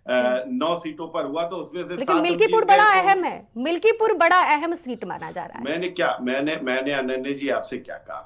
9 सीटों पर हुआ तो उसमें से लेकिन मिल्कीपुर बड़ा अहम है, मिल्कीपुर बड़ा अहम सीट माना जा रहा है। मैंने अनन्या जी आपसे क्या कहा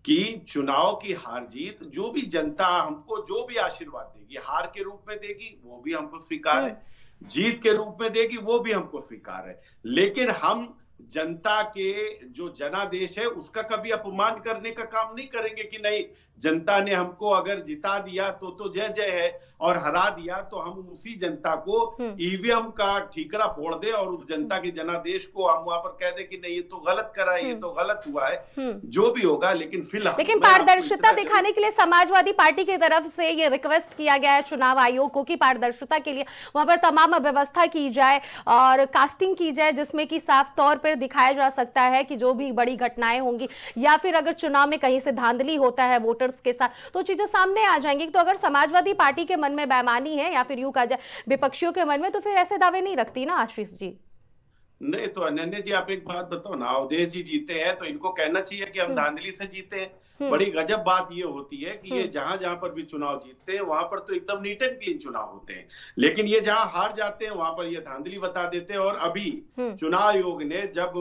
कि चुनाव की हार जीत जो भी जनता हमको जो भी आशीर्वाद देगी, हार के रूप में देगी वो भी हमको स्वीकार है, जीत के रूप में देगी वो भी हमको स्वीकार है। लेकिन हम जनता के जो जनादेश है उसका कभी अपमान करने का काम नहीं करेंगे कि नहीं जनता ने हमको अगर जिता दिया तो जय जय है, और हरा दिया तो हम उसी जनता को ईवीएम का ठीकरा फोड़ दे और उस जनता के जनादेश को हम वहां पर कह दे कि नहीं ये तो गलत करा है, ये तो गलत हुआ है, जो भी होगा। लेकिन पारदर्शिता दिखाने के लिए समाजवादी पार्टी की तरफ से ये रिक्वेस्ट किया गया है चुनाव आयोग को कि पारदर्शिता के लिए वहां पर तमाम व्यवस्था की जाए और कास्टिंग की जाए, जिसमें कि साफ तौर पर दिखाया जा सकता है कि जो भी बड़ी घटनाएं होंगी या फिर अगर चुनाव में कहीं से धांधली होता है वोटर्स के साथ तो चीजें सामने आ जाएंगी। तो अगर समाजवादी पार्टी के मन में बेईमानी है या फिर यूं कहा जाए विपक्षियों के मन में, तो फिर ऐसे दावे नहीं रखती ना आशीष जी। नहीं तो अनन्या जी आप एक बात बताओ ना, अवधेश जी जीते हैं तो इनको कहना चाहिए कि हम धांधली से जीते हैं। बड़ी गजब बात ये होती है कि ये जहां पर भी चुनाव जीतते हैं वहां पर तो एकदम नीट एंड क्लीन चुनाव होते हैं, लेकिन ये जहां हार जाते हैं वहां पर ये धांधली बता देते हैं। और अभी चुनाव आयोग ने जब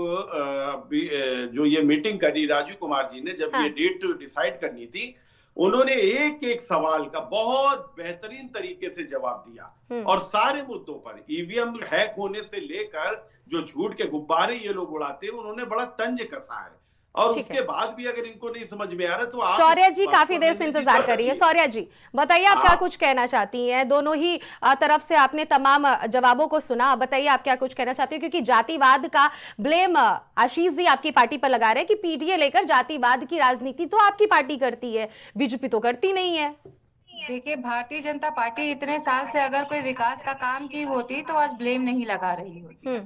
जो ये मीटिंग करी, राजीव कुमार जी ने जब ये डेट डिसाइड करनी थी, उन्होंने एक एक सवाल का बहुत बेहतरीन तरीके से जवाब दिया और सारे मुद्दों पर ईवीएम हैक होने से लेकर जो झूठ के गुब्बारे ये लोग उड़ाते हैं उन्होंने बड़ा तंज कसा है। और उसके बाद भी अगर इनको नहीं समझ में आ रहा तो आप शौर्या जी काफी देर से इंतजार कर रही है। शौर्या जी बताइए आप क्या कुछ कहना चाहती हैं? दोनों ही तरफ से आपने तमाम जवाबों को सुना, बताइए आप क्या कुछ कहना चाहती हैं, क्योंकि जातिवाद का ब्लेम आशीष जी आपकी पार्टी पर लगा रहे हैं कि पीडीए लेकर जातिवाद की राजनीति तो आपकी पार्टी करती है, बीजेपी तो करती नहीं है। देखिए भारतीय जनता पार्टी इतने साल से अगर कोई विकास का काम की होती तो आज ब्लेम नहीं लगा रही होती।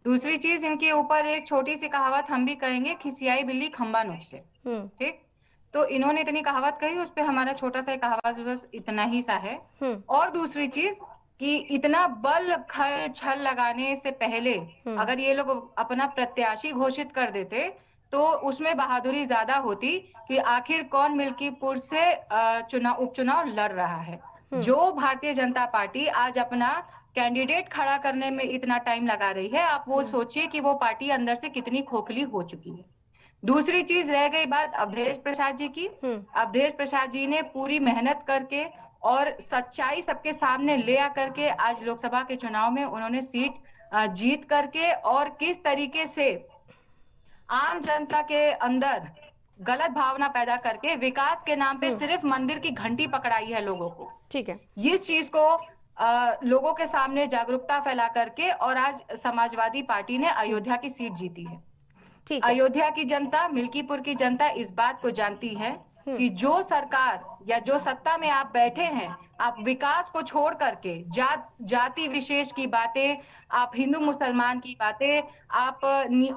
दूसरी चीज, इनके ऊपर एक छोटी सी कहावत हम भी कहेंगे, खिसियाई बिल्ली खंबा नोचे। ठीक, तो इन्होंने इतनी कहावत कही, उस पे हमारा छोटा सा कहावत बस इतना ही सा है। और दूसरी चीज कि इतना बल खल छल लगाने से पहले अगर ये लोग अपना प्रत्याशी घोषित कर देते तो उसमें बहादुरी ज्यादा होती कि आखिर कौन मिल्कीपुर से उपचुनाव लड़ रहा है। जो भारतीय जनता पार्टी आज अपना कैंडिडेट खड़ा करने में इतना टाइम लगा रही है, आप वो सोचिए कि वो पार्टी अंदर से कितनी खोखली हो चुकी है। दूसरी चीज रह गई बात अवधेश प्रसाद जी की। अवधेश प्रसाद जी ने पूरी मेहनत करके और सच्चाई सबके सामने ले आकर के आज लोकसभा के चुनाव में उन्होंने सीट जीत करके, और किस तरीके से आम जनता के अंदर गलत भावना पैदा करके विकास के नाम पे सिर्फ मंदिर की घंटी पकड़ाई है लोगों को। ठीक है, इस चीज को लोगों के सामने जागरूकता फैला करके और आज समाजवादी पार्टी ने अयोध्या की सीट जीती है। ठीक है। अयोध्या की जनता, मिल्कीपुर की जनता इस बात को जानती है कि जो सरकार या जो सत्ता में आप बैठे हैं, आप विकास को छोड़ करके जाति विशेष की बातें, आप हिंदू मुसलमान की बातें, आप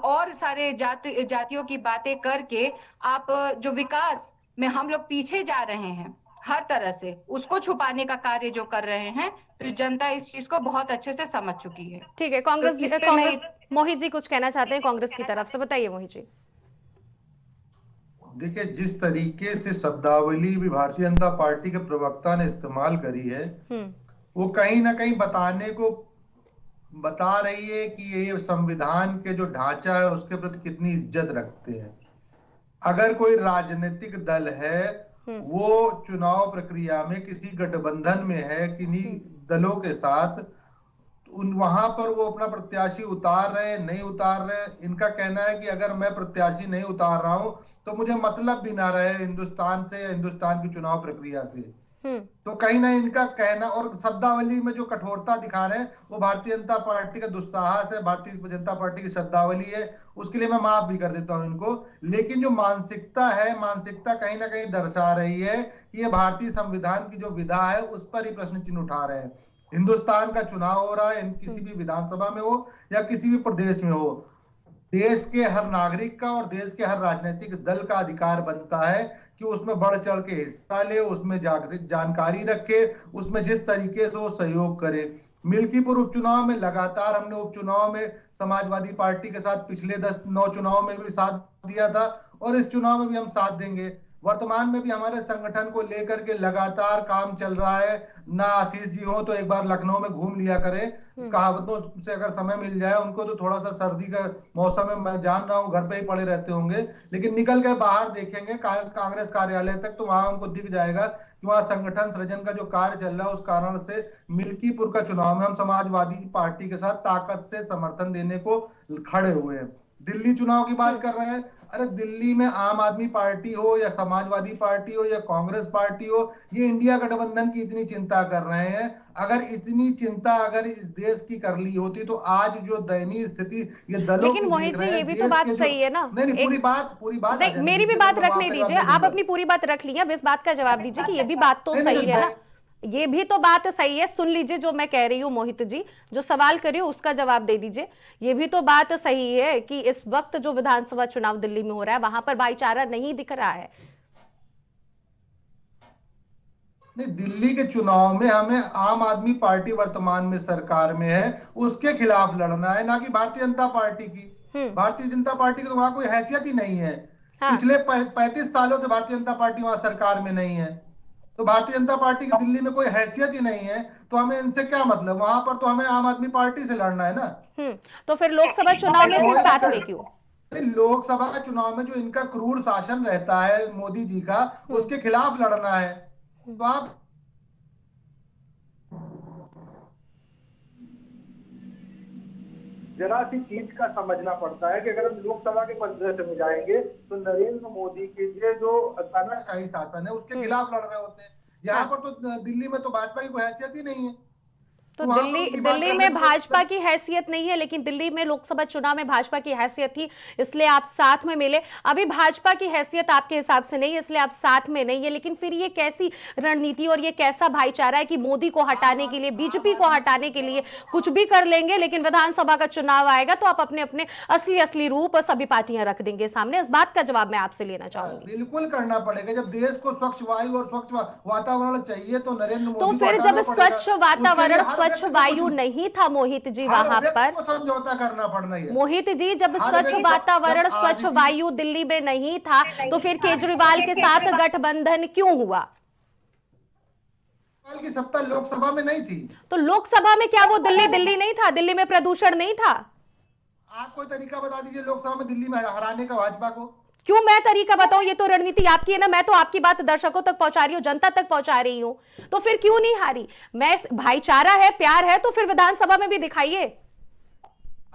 और सारे जातियों की बातें करके आप जो विकास में हम लोग पीछे जा रहे हैं हर तरह से, उसको छुपाने का कार्य जो कर रहे हैं, तो जनता इस चीज को बहुत अच्छे से समझ चुकी है। ठीक है, कांग्रेस तो कांग्रेस मोहित जी कुछ कहना चाहते हैं कांग्रेस की तरफ से, बताइए मोहित जी। देखिए, जिस तरीके से शब्दावली भी भारतीय जनता पार्टी के प्रवक्ता ने इस्तेमाल करी है, वो कहीं ना कहीं बता रही है कि ये संविधान के जो ढांचा है उसके प्रति कितनी इज्जत रखते हैं। अगर कोई राजनीतिक दल है, वो चुनाव प्रक्रिया में किसी गठबंधन में है किन्हीं दलों के साथ, वहां पर वो अपना प्रत्याशी उतार रहे हैं नहीं उतार रहे, इनका कहना है कि अगर मैं प्रत्याशी नहीं उतार रहा हूं तो मुझे मतलब भी ना रहे हिंदुस्तान से या हिंदुस्तान की चुनाव प्रक्रिया से। तो कहीं ना इनका कहना और शब्दावली में जो कठोरता दिखा रहे हैं वो भारतीय जनता पार्टी का दुस्साहस है, भारतीय जनता पार्टी की शब्दावली है, उसके लिए मैं माफ भी कर देता हूं इनको। लेकिन जो मानसिकता है, मानसिकता कहीं ना कहीं दर्शा रही है कि ये भारतीय संविधान की जो विधा है उस पर ही प्रश्न चिन्ह उठा रहे हैं। हिंदुस्तान का चुनाव हो रहा है, किसी भी विधानसभा में हो या किसी भी प्रदेश में हो, देश के हर नागरिक का और देश के हर राजनीतिक दल का अधिकार बनता है कि उसमें बढ़ चढ़ के हिस्सा ले, उसमें जानकारी रखे, उसमें जिस तरीके से वो सहयोग करे। मिल्कीपुर उपचुनाव में लगातार हमने उपचुनाव में समाजवादी पार्टी के साथ पिछले 9 चुनाव में भी साथ दिया था और इस चुनाव में भी हम साथ देंगे। वर्तमान में भी हमारे संगठन को लेकर के लगातार काम चल रहा है। ना आशीष जी हो तो एक बार लखनऊ में घूम लिया करें, कहावतों से अगर समय मिल जाए उनको, तो थोड़ा सा सर्दी का मौसम है, मैं जान रहा हूँ घर पे ही पड़े रहते होंगे, लेकिन निकल के बाहर देखेंगे कांग्रेस कार्यालय तक, तो वहां उनको दिख जाएगा कि वहां संगठन सृजन का जो कार्य चल रहा है, उस कारण से मिल्कीपुर का चुनाव में हम समाजवादी पार्टी के साथ ताकत से समर्थन देने को खड़े हुए हैं। दिल्ली चुनाव की बात कर रहे हैं, अरे दिल्ली में आम आदमी पार्टी हो या समाजवादी पार्टी हो या कांग्रेस पार्टी हो, ये इंडिया गठबंधन की इतनी चिंता कर रहे हैं। अगर इतनी चिंता अगर इस देश की कर ली होती तो आज जो दयनीय स्थिति ये दलों लेकिन मोहित जी ये भी तो बात सही है ना। नहीं, पूरी बात मेरी भी बात रखने दीजिए, आप अपनी पूरी बात रख ली, अब इस बात का जवाब दीजिए कि ये भी बात तो सही है ना, ये भी तो बात सही है। सुन लीजिए जो मैं कह रही हूँ मोहित जी, जो सवाल कर रही हूँ उसका जवाब दे दीजिए। ये भी तो बात सही है कि इस वक्त जो विधानसभा चुनाव दिल्ली में हो रहा है वहां पर भाईचारा नहीं दिख रहा है। नहीं, दिल्ली के चुनाव में हमें आम आदमी पार्टी वर्तमान में सरकार में है उसके खिलाफ लड़ना है, ना कि भारतीय जनता पार्टी की। भारतीय जनता पार्टी की तो वहां कोई हैसियत ही नहीं है। पिछले 35 सालों से भारतीय जनता पार्टी वहां सरकार में नहीं है, तो भारतीय जनता पार्टी की दिल्ली में कोई हैसियत ही नहीं है, तो हमें इनसे क्या मतलब। वहां पर तो हमें आम आदमी पार्टी से लड़ना है ना। तो फिर लोकसभा चुनाव में फिर साथ में क्यों? लोकसभा चुनाव में जो इनका क्रूर शासन रहता है मोदी जी का, उसके खिलाफ लड़ना है। तो आप जरा सी चीज का समझना पड़ता है कि अगर हम लोकसभा के परिदृश्य में जाएंगे तो नरेंद्र मोदी के लिए जो तानाशाही शासन है उसके खिलाफ लड़ रहे होते हैं। यहाँ पर तो दिल्ली में तो भाजपा की कोई हैसियत ही नहीं है। तो दिल्ली में भाजपा की हैसियत नहीं है, लेकिन दिल्ली में लोकसभा चुनाव में भाजपा की हैसियत थी, इसलिए आप साथ में मिले। अभी भाजपा की हैसियत आपके हिसाब से नहीं है, इसलिए आप साथ में नहीं है। लेकिन फिर ये कैसी रणनीति और ये कैसा भाईचारा है कि मोदी को हटाने के लिए, बीजेपी को हटाने के लिए कुछ भी कर लेंगे, लेकिन विधानसभा का चुनाव आएगा तो आप अपने अपने असली रूप सभी पार्टियां रख देंगे सामने। इस बात का जवाब मैं आपसे लेना चाहूंगी। बिल्कुल करना पड़ेगा। जब देश को स्वच्छ वायु और स्वच्छ वातावरण चाहिए तो नरेंद्र मोदी तो फिर जब स्वच्छ वातावरण, स्वच्छ वायु नहीं था मोहित जी वहां पर, समझौता करना पड़ना है मोहित जी, जब स्वच्छ वातावरण, स्वच्छ वायु दिल्ली में नहीं था तो फिर केजरीवाल के साथ गठबंधन क्यों हुआ? की सत्ता लोकसभा में नहीं थी तो लोकसभा में क्या वो दिल्ली नहीं था? दिल्ली में प्रदूषण नहीं था? आप कोई तरीका बता दीजिए लोकसभा में दिल्ली में हराने का भाजपा को। क्यों मैं तरीका बताऊं? ये तो रणनीति आपकी है ना, मैं तो आपकी बात दर्शकों तक पहुंचा रही हूँ, जनता तक पहुंचा रही हूँ। तो फिर क्यों नहीं हारी? मैं भाईचारा है, प्यार है, तो फिर विधानसभा में भी दिखाइए।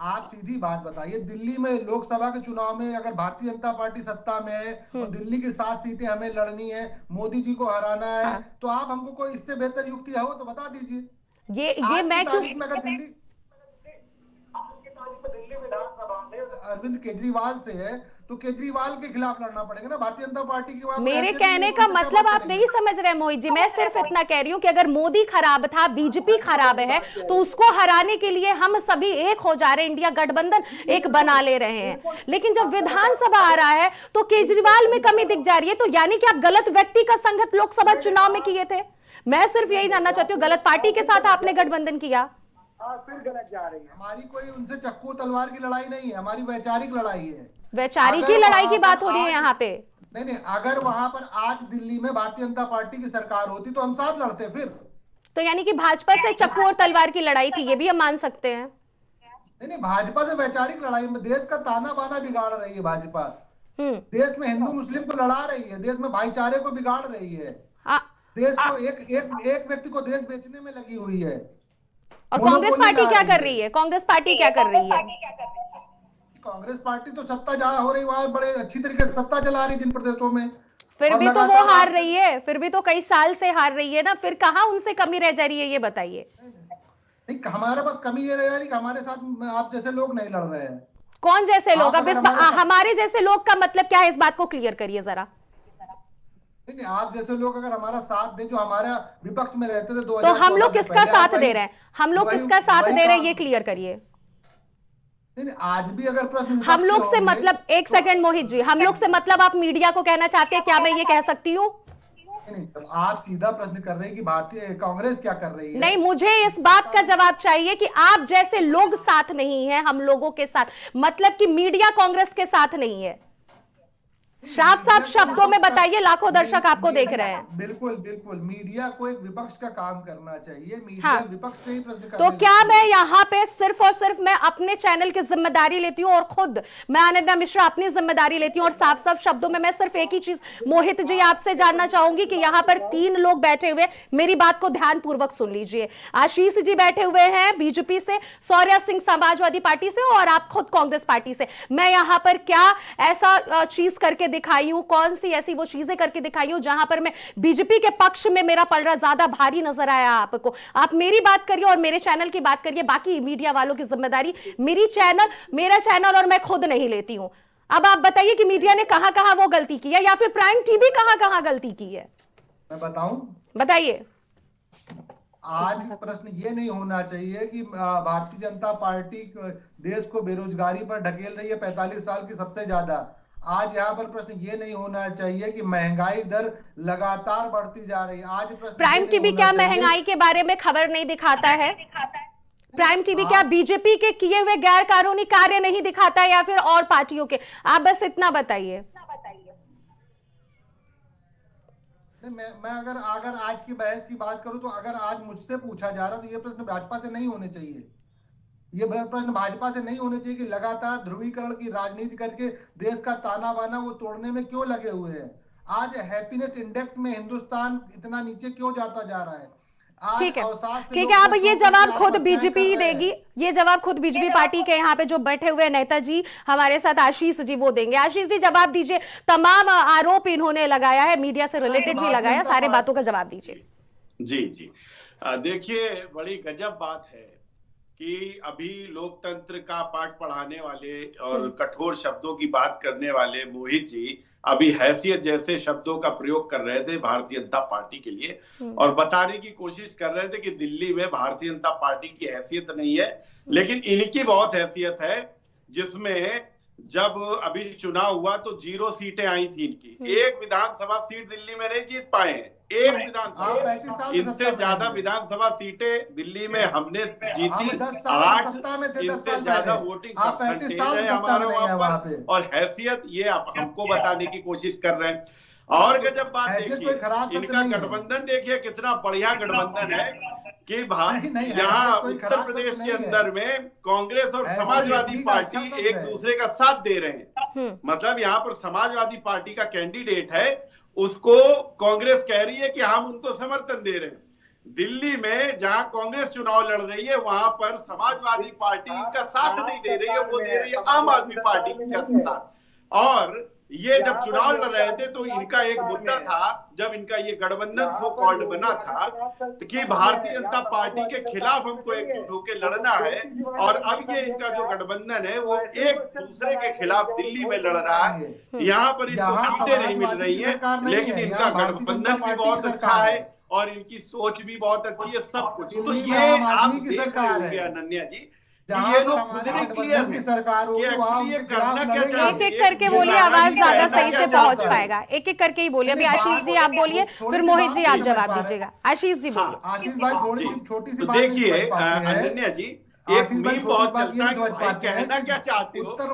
आप सीधी बात बताइए, दिल्ली में लोकसभा के चुनाव में अगर भारतीय जनता पार्टी सत्ता में है और दिल्ली की 7 सीटें हमें लड़नी है, मोदी जी को हराना है, तो आप हमको कोई इससे बेहतर युक्ति हो तो बता दीजिए। ये मैं क्यों, अगर दिल्ली विधानसभा अरविंद केजरीवाल से है तो केजरीवाल के खिलाफ लड़ना पड़ेगा ना, भारतीय जनता पार्टी के। मेरे कहने का मतलब आप नहीं समझ रहे मोहित जी। मैं सिर्फ इतना कह रही हूँ कि अगर मोदी खराब था, बीजेपी खराब है, तो उसको हराने के लिए हम सभी एक हो जा रहे हैं, इंडिया गठबंधन एक बना ले रहे हैं। लेकिन जब विधानसभा आ रहा है तो केजरीवाल में कमी दिख जा रही है। तो यानी कि आप गलत व्यक्ति का संगत लोकसभा चुनाव में किए थे। मैं सिर्फ यही जानना चाहती हूँ, गलत पार्टी के साथ आपने गठबंधन किया। फिर गलत जा रही है। हमारी कोई उनसे चक्कू तलवार की लड़ाई नहीं है, हमारी वैचारिक लड़ाई है। वैचारिक की लड़ाई की बात हो रही है यहाँ पे। नहीं, अगर वहां पर आज दिल्ली में भारतीय जनता पार्टी की सरकार होती तो हम साथ लड़ते। फिर तो यानी कि भाजपा से चक्कू और तलवार की लड़ाई थी, ये भी हम मान सकते हैं। नहीं, भाजपा से वैचारिक लड़ाई में देश का ताना बाना बिगाड़ रही है भाजपा। देश में हिंदू मुस्लिम को लड़ा रही है, देश में भाईचारे को बिगाड़ रही है। देश को एक व्यक्ति को देश बेचने में लगी हुई है। और कांग्रेस पार्टी क्या कर रही है? कांग्रेस पार्टी क्या कर रही है? कांग्रेस पार्टी तो सत्ता जहां हो रही वहां बड़े अच्छी तरीके से सत्ता चला रही जिन प्रदेशों में। फिर भी तो वो हार रही है, फिर भी तो कई साल से हार रही है ना। फिर कहां उनसे कमी रह जा रही है, ये बताइए। नहीं, हमारे पास कमी ये रह जा रही, हमारे साथ आप जैसे लोग नहीं लड़ रहे हैं। कौन जैसे लोग? अब हमारे जैसे लोग का मतलब क्या है, इस बात को क्लियर करिए जरा। नहीं, आप जैसे लोग अगर हमारा साथ दे, जो हमारा विपक्ष में रहते थे तो हम लोग किसका साथ दे रहे हैं? हम लोग किसका साथ दे रहे हैं, ये क्लियर करिए। नहीं, आज भी अगर प्रश्न हम लोग से मतलब, एक सेकंड मोहित जी, हम लोग से मतलब आप मीडिया को कहना चाहते हैं, क्या मैं ये कह सकती हूँ? नहीं, आप सीधा प्रश्न कर रहे हैं कि भारतीय कांग्रेस क्या कर रही है। नहीं, मुझे इस बात का जवाब चाहिए कि आप जैसे लोग साथ नहीं है हम लोगों के साथ, मतलब कि मीडिया कांग्रेस के साथ नहीं है। साफ साफ शब्दों में बताइए, लाखों दर्शक आपको देख रहे हैं। बिल्कुल बिल्कुल, मीडिया को एक विपक्ष का काम करना चाहिए। मीडिया विपक्ष से ही प्रश्न तो क्या मैं यहाँ पे सिर्फ और सिर्फ मैं अपने चैनल की जिम्मेदारी लेती हूँ और खुद मैं अनन्या मिश्रा अपनी जिम्मेदारी लेती हूँ और साफ साफ शब्दों में मैं सिर्फ एक ही चीज मोहित जी आपसे जानना चाहूंगी कि यहाँ पर 3 लोग बैठे हुए, मेरी बात को ध्यान पूर्वक सुन लीजिए। आशीष जी बैठे हुए हैं बीजेपी से, शौर्या सिंह समाजवादी पार्टी से और आप खुद कांग्रेस पार्टी से। मैं यहाँ पर क्या ऐसा चीज करके दिखाई हूं, कौन सी ऐसी वो चीजें करके दिखाई हूं जहां पर मैं बीजेपी के पक्ष में मेरा पलड़ा ज्यादा भारी नजर आया आपको? आप मेरी बात करिए और मेरे चैनल की बात करिए, बाकी मीडिया वालों की जिम्मेदारी मेरा चैनल और मैं खुद नहीं लेती हूं। अब आप बताइए कि मीडिया ने कहां कहां वो गलती की है, या फिर प्राइम टीवी कहां कहां गलती की है? मैं बताऊं? बताइए। आज प्रश्न ये नहीं होना चाहिए कि भारतीय जनता पार्टी देश को बेरोजगारी पर ढकेल रही है 45 साल की सबसे ज्यादा। आज यहाँ पर प्रश्न ये नहीं होना चाहिए कि महंगाई दर लगातार बढ़ती जा रही है। आज प्रश्न प्राइम टीवी क्या महंगाई के बारे में खबर नहीं दिखाता है? प्राइम टीवी क्या बीजेपी के किए हुए गैर कानूनी कार्य नहीं दिखाता है या फिर और पार्टियों के? आप बस इतना बताइए। मैं अगर आज की बहस की बात करूं तो अगर आज मुझसे पूछा जा रहा तो ये प्रश्न भाजपा से नहीं होने चाहिए। ये प्रश्न भाजपा से नहीं होने चाहिए कि लगातार ध्रुवीकरण की राजनीति करके देश का ताना बाना वो तोड़ने में क्यों लगे हुए हैं। आज हैप्पीनेस इंडेक्स में हिंदुस्तान इतना नीचे क्यों जाता जा रहा है? ठीक है, अब ये जवाब खुद बीजेपी ही देगी। ये जवाब खुद बीजेपी पार्टी के यहाँ पे जो बैठे हुए नेता जी हमारे साथ आशीष जी वो देंगे। आशीष जी जवाब दीजिए, तमाम आरोप इन्होंने लगाया है, मीडिया से रिलेटेड भी लगाया, सारे बातों का जवाब दीजिए। जी जी, देखिए, बड़ी गजब बात है कि अभी लोकतंत्र का पाठ पढ़ाने वाले और कठोर शब्दों की बात करने वाले मोहित जी अभी हैसियत जैसे शब्दों का प्रयोग कर रहे थे भारतीय जनता पार्टी के लिए और बताने की कोशिश कर रहे थे कि दिल्ली में भारतीय जनता पार्टी की हैसियत नहीं है, लेकिन इनकी बहुत हैसियत है, जिसमें जब अभी चुनाव हुआ तो 0 सीटें आई थी इनकी, एक विधानसभा सीट दिल्ली में नहीं जीत पाए हैं, एक विधानसभा। इनसे ज्यादा विधानसभा सीटें दिल्ली में हमने जीती, 8 इनसे ज्यादा वोटिंग परसेंटेज है हमारा वहां पर, और हैसियत ये आप हमको बताने की कोशिश कर रहे हैं। और गजब बात देखिए, इनका गठबंधन देखिए कितना बढ़िया गठबंधन है कि यहाँ उत्तर प्रदेश के अंदर में कांग्रेस और समाजवादी पार्टी एक दूसरे का साथ दे रहे हैं। मतलब यहाँ पर समाजवादी पार्टी का कैंडिडेट है, उसको कांग्रेस कह रही है कि हम उनको समर्थन दे रहे हैं। दिल्ली में जहां कांग्रेस चुनाव लड़ रही है वहां पर समाजवादी पार्टी का साथ नहीं दे रही है, वो दे रही है आम आदमी पार्टी का साथ। और ये जब चुनाव लड़ रहे थे तो इनका एक मुद्दा था, जब इनका ये गठबंधन सो कॉल्ड बना था कि भारतीय जनता पार्टी के खिलाफ हमको एकजुट होकर लड़ना है, और अब ये इनका जो गठबंधन है वो एक दूसरे के खिलाफ दिल्ली में लड़ रहा है। यहाँ पर इसको सीटें नहीं मिल रही है, लेकिन इनका गठबंधन भी बहुत अच्छा है और इनकी सोच भी बहुत अच्छी है, सब कुछ। तो ये आप देख रहे होंगे अनन्या जी, ये लोग खुद नहीं क्लियर की सरकार होगी, ये करना क्या चाहते हैं। एक एक करके बोलिए, आवाज ज्यादा सही से पहुंच पाएगा। एक एक करके ही बोलिए। अभी आशीष जी आप बोलिए, फिर मोहित जी आप जवाब दीजिएगा। आशीष जी बोलिए। आशीष भाई थोड़ी सी छोटी सी बात देखिए अनन्या जी, एक मीम बहुत चलता है कि भाई कहना क्या चाहते हो, तो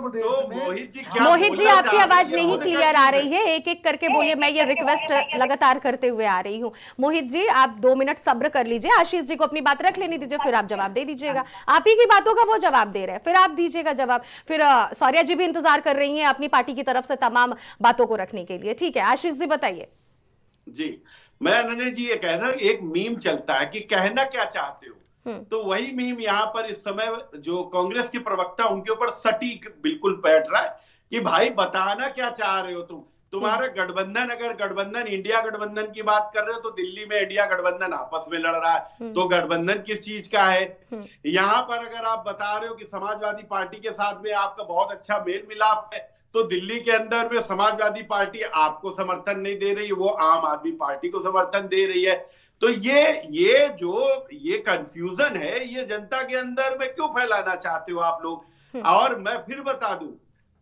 मोहित जी आपकी आवाज नहीं क्लियर आ रही है, एक एक करके बोलिए। मैं ये रिक्वेस्ट लगातार करते हुए आ रही हूँ। मोहित जी आप 2 मिनट सब्र कर लीजिए, आशीष जी को अपनी बात रख लेने दीजिए, फिर आप जवाब दे दीजिएगा। आप ही की बातों का वो जवाब दे रहे हैं, फिर आप दीजिएगा जवाब। फिर सौर्या जी भी इंतजार कर रही है अपनी पार्टी की तरफ से तमाम बातों को रखने के लिए। ठीक है आशीष जी बताइए। जी मैं अनन्या जी ये कह रहा हूं, एक मीम चलता है कि कहना क्या चाहते हो, तो वही मीम यहाँ पर इस समय जो कांग्रेस के प्रवक्ता उनके ऊपर सटीक बिल्कुल बैठ रहा है कि भाई बताना क्या चाह रहे हो तुम्हारा गठबंधन, अगर गठबंधन इंडिया गठबंधन की बात कर रहे हो तो दिल्ली में इंडिया गठबंधन आपस में लड़ रहा है, तो गठबंधन किस चीज का है। यहाँ पर अगर आप बता रहे हो कि समाजवादी पार्टी के साथ में आपका बहुत अच्छा मेल मिलाप है, तो दिल्ली के अंदर में समाजवादी पार्टी आपको समर्थन नहीं दे रही, वो आम आदमी पार्टी को समर्थन दे रही है। तो ये कंफ्यूजन है, ये जनता के अंदर में क्यों फैलाना चाहते हो आप लोग। और मैं फिर बता दूं,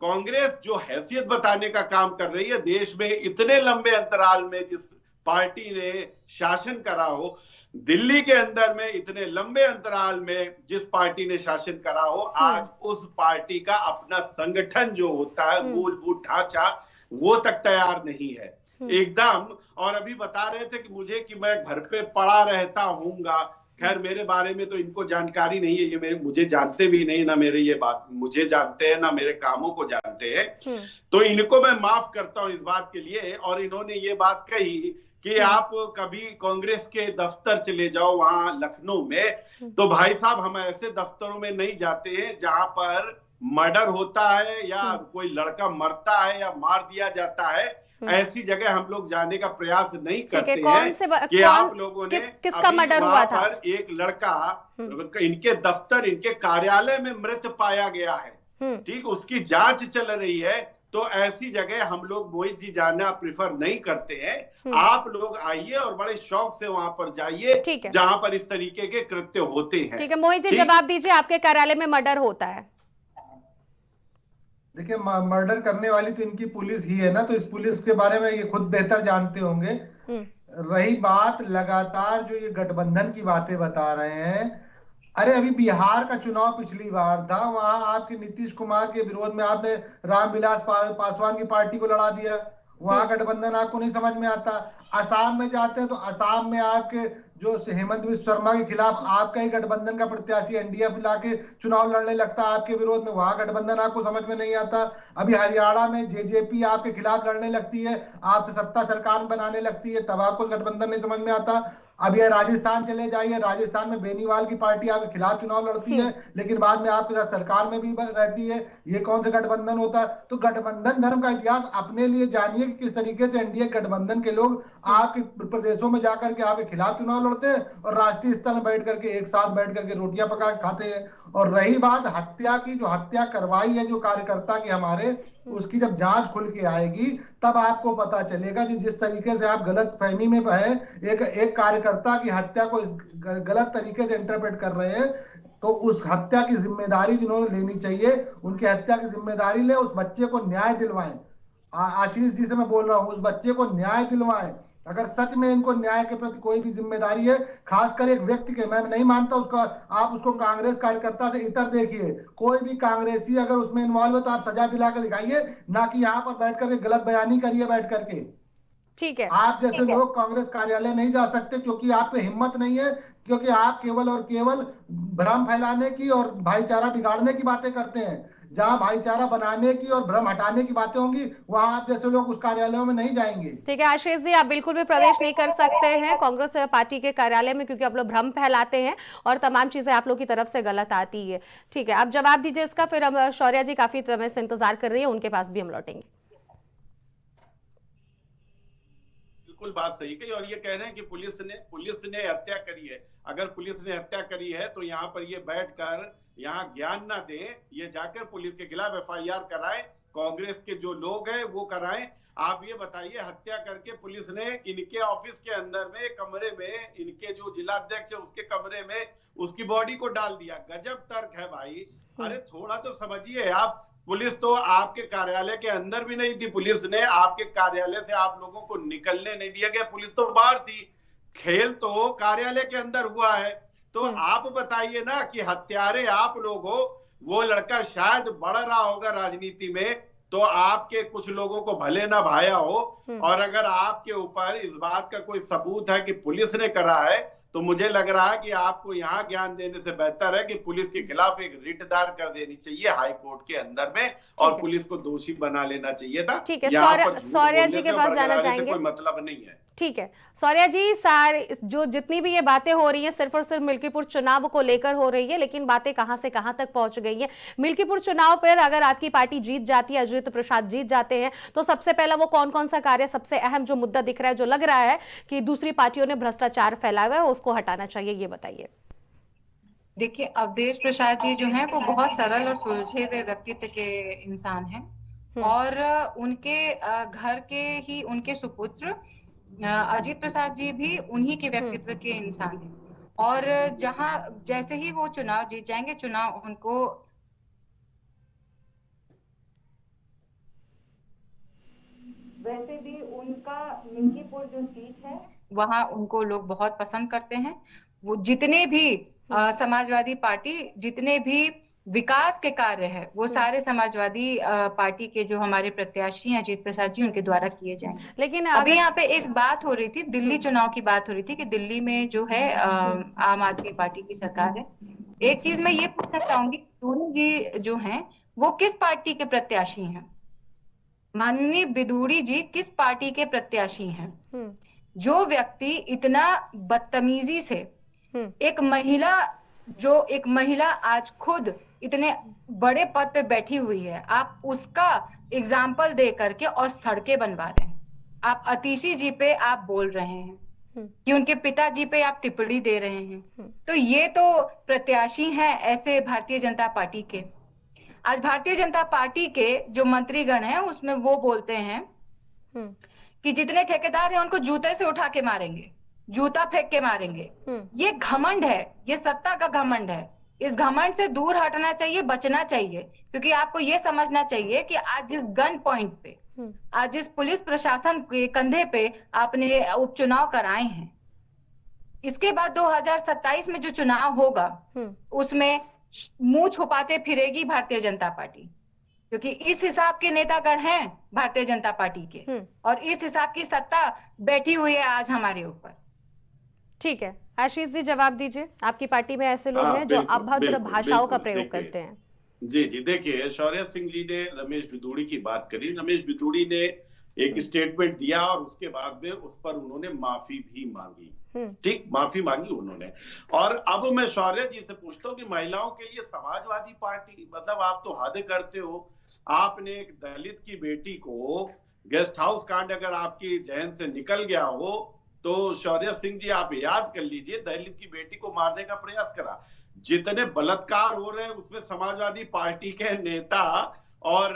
कांग्रेस जो हैसियत बताने का काम कर रही है देश में, इतने लंबे अंतराल में जिस पार्टी ने शासन करा हो, दिल्ली के अंदर में इतने लंबे अंतराल में जिस पार्टी ने शासन करा हो, आज उस पार्टी का अपना संगठन जो होता है, मूलभूत ढांचा, वो तक तैयार नहीं है एकदम। और अभी बता रहे थे कि मैं घर पे पड़ा रहता हूँगा, खैर मेरे बारे में तो इनको जानकारी नहीं है, ये मुझे जानते भी नहीं, ना मेरे ये बात मुझे जानते हैं, ना मेरे कामों को जानते हैं, तो इनको मैं माफ करता हूँ इस बात के लिए। और इन्होंने ये बात कही कि आप कभी कांग्रेस के दफ्तर चले जाओ वहां लखनऊ में, तो भाई साहब हम ऐसे दफ्तरों में नहीं जाते हैं जहां पर मर्डर होता है या कोई लड़का मरता है या मार दिया जाता है, ऐसी जगह हम लोग जाने का प्रयास नहीं करते हैं कि आप लोगों ने किसका मर्डर हुआ था? पर एक लड़का इनके दफ्तर, इनके कार्यालय में मृत पाया गया है, ठीक, उसकी जांच चल रही है, तो ऐसी जगह हम लोग मोहित जी जाना प्रिफर नहीं करते हैं। आप लोग आइए और बड़े शौक से वहां पर जाइए जहां पर इस तरीके के कृत्य होते हैं। ठीक है मोहित जी जवाब दीजिए, आपके कार्यालय में मर्डर होता है? देखिए मर्डर करने वाली तो इनकी पुलिस ही है ना, तो इस पुलिस के बारे में ये खुद बेहतर जानते होंगे। रही बात लगातार जो ये गठबंधन की बातें बता रहे हैं, अरे अभी बिहार का चुनाव पिछली बार था, वहां आपके नीतीश कुमार के विरोध में आपने रामविलास पासवान की पार्टी को लड़ा दिया, वहां गठबंधन आपको नहीं समझ में आता। असम में जाते हैं तो असम में आपके जो हेमंत बिस्व शर्मा के खिलाफ आपका ही गठबंधन का प्रत्याशी एनडीएफ लाके चुनाव लड़ने लगता है आपके विरोध में, वहां गठबंधन आपको समझ में नहीं आता। अभी हरियाणा में जेजेपी आपके खिलाफ लड़ने लगती है, आपसे सत्ता सरकार बनाने लगती है, तब आपको गठबंधन नहीं समझ में आता। अब ये राजस्थान चले जाइए, राजस्थान में बेनीवाल की पार्टी आपके खिलाफ चुनाव लड़ती है, लेकिन बाद में आपके साथ सरकार में भी रहती है। ये कौन सा गठबंधन होता है? तो गठबंधन धर्म का इतिहास अपने लिए जानिए कि किस तरीके से एनडीए गठबंधन के लोग आपके प्रदेशों में जाकर के आपके खिलाफ चुनाव लड़ते हैं और राष्ट्रीय स्तर में बैठ करके एक साथ बैठ करके रोटियां पका के खाते हैं। और रही बात हत्या की, जो हत्या करवाई है जो कार्यकर्ता की हमारे, उसकी जब जांच खुल के आएगी तब आपको पता चलेगा कि जिस तरीके से आप गलत फहमी में है, एक कार्यकर्ता की हत्या को गलत तरीके से इंटरप्रेट कर रहे हैं, तो उस हत्या की जिम्मेदारी जिन्होंने लेनी चाहिए, उनकी हत्या की जिम्मेदारी ले, उस बच्चे को न्याय दिलवाएं। आशीष जी से मैं बोल रहा हूं, उस बच्चे को न्याय दिलवाएं। अगर सच में इनको न्याय के प्रति कोई भी जिम्मेदारी है, खासकर एक व्यक्ति के, मैं नहीं मानता उसका, आप उसको कांग्रेस कार्यकर्ता से इतर देखिए, कोई भी कांग्रेसी अगर उसमें इन्वॉल्व है तो आप सजा दिला के दिखाइए, ना कि यहाँ पर बैठ करके गलत बयानी करिए बैठ करके। ठीक है, आप जैसे लोग कांग्रेस कार्यालय नहीं जा सकते क्योंकि आप पे हिम्मत नहीं है, क्योंकि आप केवल और केवल भ्रम फैलाने की और भाईचारा बिगाड़ने की बातें करते हैं। जहां भाईचारा बनाने की और भ्रम हटाने की बातें होंगी, वहां आप जैसे लोग उस कार्यालयों में नहीं जाएंगे। ठीक है आशीष जी, आप बिल्कुल भी प्रवेश नहीं कर सकते हैं कांग्रेस पार्टी के कार्यालय में, क्योंकि आप लोग भ्रम फैलाते हैं और तमाम चीजें आप लोग की तरफ से गलत आती है। ठीक है, आप जवाब दीजिए इसका, फिर हम शौर्या जी काफी समय से इंतजार कर रही है, उनके पास भी हम लौटेंगे। बिल्कुल बात सही कही, और ये कह रहे हैं कि पुलिस ने हत्या करी है। अगर पुलिस ने हत्या करी है तो यहाँ पर ये बैठकर यहाँ ज्ञान ना दें, ये जाकर पुलिस के खिलाफ एफआईआर कराएं, कांग्रेस के जो लोग हैं वो कराएं। आप ये बताइए, हत्या करके पुलिस ने इनके ऑफिस के अंदर में कमरे में, इनके जो जिलाध्यक्ष है उसके कमरे में उसकी बॉडी को डाल दिया। गजब तर्क है भाई। अरे थोड़ा तो समझिए आप। पुलिस तो आपके कार्यालय के अंदर भी नहीं थी, पुलिस ने आपके कार्यालय से आप लोगों को निकलने नहीं दिया गया, पुलिस तो बाहर थी। खेल तो कार्यालय के अंदर हुआ है। तो आप बताइए ना कि हत्यारे आप लोग हो। वो लड़का शायद बढ़ रहा होगा राजनीति में, तो आपके कुछ लोगों को भले ना भाया हो, और अगर आपके ऊपर इस बात का कोई सबूत है कि पुलिस ने करा है, तो मुझे लग रहा है कि आपको यहाँ ज्ञान देने से बेहतर है कि पुलिस के खिलाफ एक रिट दायर कर देनी चाहिए हाई कोर्ट के अंदर में, और पुलिस को दोषी बना लेना चाहिए था। ठीक है, शौर्या जी के पास जाना चाहेंगे, कोई मतलब नहीं है। ठीक है शौर्या जी, जो जितनी भी ये बातें हो रही हैं सिर्फ और सिर्फ मिल्कीपुर चुनाव को लेकर हो रही है, लेकिन बातें कहां से कहां तक पहुंच गई हैं। मिल्कीपुर चुनाव पर अगर आपकी पार्टी जीत जाती है, अजित प्रसाद जीत जाते हैं, तो सबसे पहला वो कौन कौन सा कार्य, सबसे अहम जो मुद्दा दिख रहा है, जो लग रहा है कि दूसरी पार्टियों ने भ्रष्टाचार फैलाया हुआ है, उसको हटाना चाहिए, ये बताइए। देखिए, अवधेश प्रसाद जी जो हैं वो बहुत सरल और सुलझे हुए व्यक्तित्व के इंसान हैं, और उनके घर के ही उनके सुपुत्र अजित प्रसाद जी भी उन्हीं के व्यक्तित्व के इंसान हैं, और जहां जैसे ही वो चुनाव जीत जाएंगे, चुनाव उनको वैसे भी उनका मिल्कीपुर जो सीट है वहां उनको लोग बहुत पसंद करते हैं। वो जितने भी समाजवादी पार्टी, जितने भी विकास के कार्य है, वो सारे समाजवादी पार्टी के जो हमारे प्रत्याशी हैं अजित प्रसाद जी, उनके द्वारा किए जाएंगे। लेकिन अभी यहाँ पे एक बात हो रही थी, दिल्ली चुनाव की बात हो रही थी कि दिल्ली में जो है आम आदमी पार्टी की सरकार है। एक चीज मैं ये पूछना चाहूंगी, बिदूड़ी जी जो हैं वो किस पार्टी के प्रत्याशी हैं? माननीय बिदूड़ी जी किस पार्टी के प्रत्याशी हैं? जो व्यक्ति इतना बदतमीजी से एक महिला आज खुद इतने बड़े पद पे बैठी हुई है, आप उसका एग्जाम्पल दे करके और सड़कें बनवा रहे हैं। आप अतिशी जी पे आप बोल रहे हैं कि उनके पिताजी पे आप टिप्पणी दे रहे हैं, तो ये तो प्रत्याशी हैं ऐसे भारतीय जनता पार्टी के। आज भारतीय जनता पार्टी के जो मंत्रीगण हैं उसमें वो बोलते हैं कि जितने ठेकेदार हैं उनको जूते से उठा के मारेंगे, जूता फेंक के मारेंगे। ये घमंड है, ये सत्ता का घमंड है। इस घमंड से दूर हटना चाहिए, बचना चाहिए, क्योंकि आपको ये समझना चाहिए कि आज जिस गन पॉइंट पे, आज जिस पुलिस प्रशासन के कंधे पे आपने उपचुनाव कराए हैं, इसके बाद 2027 में जो चुनाव होगा उसमें मुंह छुपाते फिरेगी भारतीय जनता पार्टी, क्योंकि इस हिसाब के नेतागण हैं भारतीय जनता पार्टी के, और इस हिसाब की सत्ता बैठी हुई है आज हमारे ऊपर। ठीक है, आशीष जी जवाब दीजिए। आपकी पार्टी में ऐसे लोग हैं जो अभद्र भाषाओं का प्रयोग करते हैं। जी, देखिए, शौर्य सिंह जी ने रमेश बिदूड़ी की बात करी। रमेश बिदूड़ी ने एक स्टेटमेंट दिया और उसके बाद में उस पर उन्होंने माफी भी मांगी। ठीक, माफी मांगी उन्होंने। और अब मैं शौर्य जी से पूछता हूँ कि महिलाओं के लिए समाजवादी पार्टी, मतलब आप तो हद करते हो। आपने एक दलित की बेटी को, गेस्ट हाउस कांड अगर आपकी जहन से निकल गया हो तो शौर्य सिंह जी आप याद कर लीजिए, दलित की बेटी को मारने का प्रयास करा। जितने बलात्कार हो रहे हैं उसमें समाजवादी पार्टी के नेता और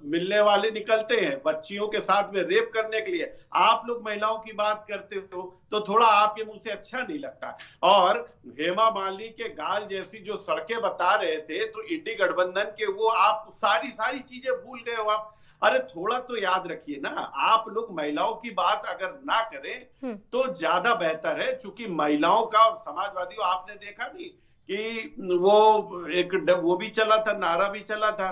मिलने वाले निकलते हैं बच्चियों के साथ में रेप करने के लिए। आप लोग महिलाओं की बात करते हो तो थोड़ा आपके मुंह से अच्छा नहीं लगता। और हेमा मालिनी के गाल जैसी जो सड़कें बता रहे थे, तो इंडी गठबंधन के वो आप सारी चीजें भूल गए हो आप। अरे थोड़ा तो याद रखिए ना, आप लोग महिलाओं की बात अगर ना करें तो ज्यादा बेहतर है। चूंकि महिलाओं का और समाजवादी, आपने देखा नहीं कि वो एक वो भी चला था, नारा भी चला था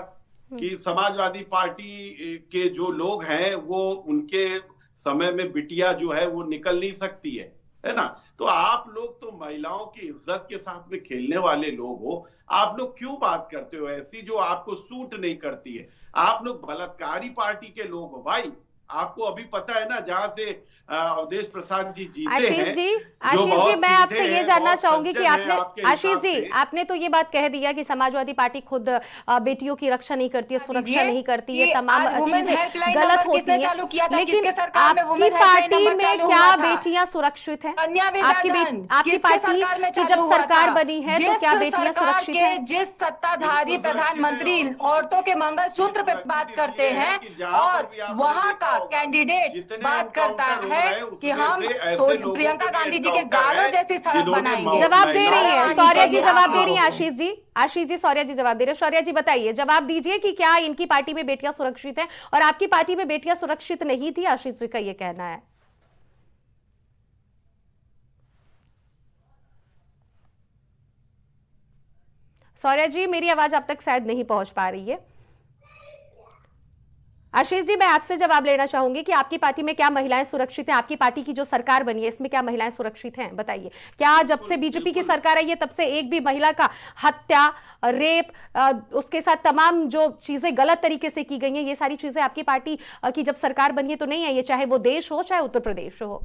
कि समाजवादी पार्टी के जो लोग हैं वो, उनके समय में बिटिया जो है वो निकल नहीं सकती है ना। तो आप लोग तो महिलाओं की इज्जत के साथ में खेलने वाले लोग हो। आप लोग क्यों बात करते हो ऐसी जो आपको सूट नहीं करती है? आप लोग बलात्कारी पार्टी के लोग हो भाई। आपको अभी पता है ना, जहां से अवधेश प्रसाद जी जीते आशीष हैं, जी, जो आशीष जी, बहुत मैं आपसे सीधे ये हैं, जानना बहुत चाहूंगी कि सज्जन हैं आपने, आपके आशीष हिसाब जी, से। आपने तो ये बात कह दिया कि समाजवादी पार्टी खुद बेटियों की रक्षा नहीं करती है, सुरक्षा नहीं करती है, तमाम चीजें गलत होती हैं, चालू किया था? लेकिन किसके सरकार में आपकी वुमेन हेल्पलाइन पार्टी नंबर में चालू क्या हुआ था? बेटियां सुरक्षित हैं? कन्या आपकी विद्याधन आपकी किसके पार्टी सरकार में की चालू जब हुआ सरकार था? बनी है तो जिस क्या बेटियां सरकार सुरक्षित के हैं? जिस सत्ताधारी बिल्कुल सुरक्षित प्रधानमंत्री है और औरतों के मंगलसूत्र पे बात करते हैं और वहां का कैंडिडेट बात करता है कि हम प्रियंका गांधी जी के गालों जैसी सड़क बनाएंगे। जवाब दे रही है शौर्य जी, जवाब दे रही है है आशीष जी, आशीष जी, शौर्य जी जवाब दे रहे हैं। शौर्य जी बताइए, जवाब दीजिए कि क्या इनकी पार्टी में बेटियां सुरक्षित हैं और आपकी पार्टी में बेटियां सुरक्षित नहीं थी? आशीष जी का ये कहना है। शौर्य जी, मेरी आवाज आप तक शायद नहीं पहुंच पा रही है। आशीष जी, मैं आपसे जवाब लेना चाहूंगी कि आपकी पार्टी में क्या महिलाएं सुरक्षित हैं? आपकी पार्टी की जो सरकार बनी है इसमें क्या महिलाएं सुरक्षित हैं? बताइए, क्या जब से बीजेपी की सरकार आई है तब से एक भी महिला का हत्या, रेप, उसके साथ तमाम जो चीजें गलत तरीके से की गई हैं, ये सारी चीजें आपकी पार्टी की जब सरकार बनी है तो नहीं आई है, चाहे वो देश हो चाहे उत्तर प्रदेश हो?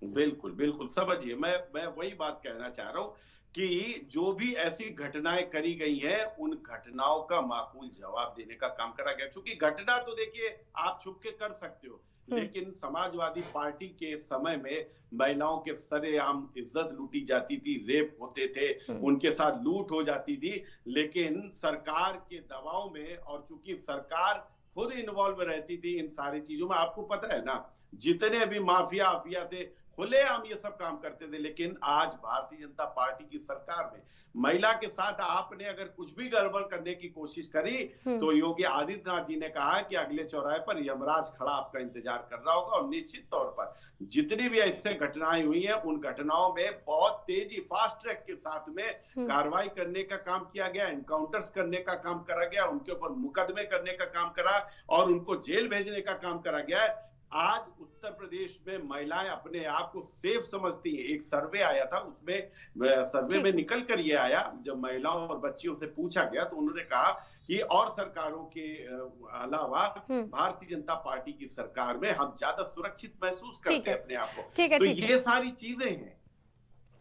बिल्कुल बिल्कुल समझिए, मैं वही बात कहना चाह रहा हूँ कि जो भी ऐसी घटनाएं करी गई हैं उन घटनाओं का माकूल जवाब देने का काम करा गया। क्योंकि घटना तो देखिए आप छुप के कर सकते हो, लेकिन समाजवादी पार्टी के समय में महिलाओं के सरेआम इज्जत लूटी जाती थी, रेप होते थे, उनके साथ लूट हो जाती थी। लेकिन सरकार के दबाव में, और चूंकि सरकार खुद इन्वॉल्व रहती थी इन सारी चीजों में, आपको पता है ना, जितने भी माफिया थे खुलेआम ये सब काम करते थे। लेकिन आज भारतीय जनता पार्टी की सरकार में महिला के साथ आपने अगर कुछ भी गड़बड़ करने की कोशिश करी तो योगी आदित्यनाथ जी ने कहा कि अगले चौराहे पर यमराज खड़ा आपका इंतजार कर रहा होगा। और निश्चित तौर पर जितनी भी ऐसे घटनाएं हुई हैं उन घटनाओं में बहुत तेजी, फास्ट ट्रैक के साथ में कार्रवाई करने का काम किया गया, एनकाउंटर्स करने का काम करा गया, उनके ऊपर मुकदमे करने का काम करा और उनको जेल भेजने का काम करा गया है। आज उत्तर प्रदेश में महिलाएं अपने आप को सेफ समझती हैं। एक सर्वे आया था, उसमें सर्वे में निकल कर ये आया, जब महिलाओं और बच्चियों से पूछा गया तो उन्होंने कहा कि और सरकारों के अलावा भारतीय जनता पार्टी की सरकार में हम ज्यादा सुरक्षित महसूस करते हैं अपने आप को। तो ये सारी चीजें हैं।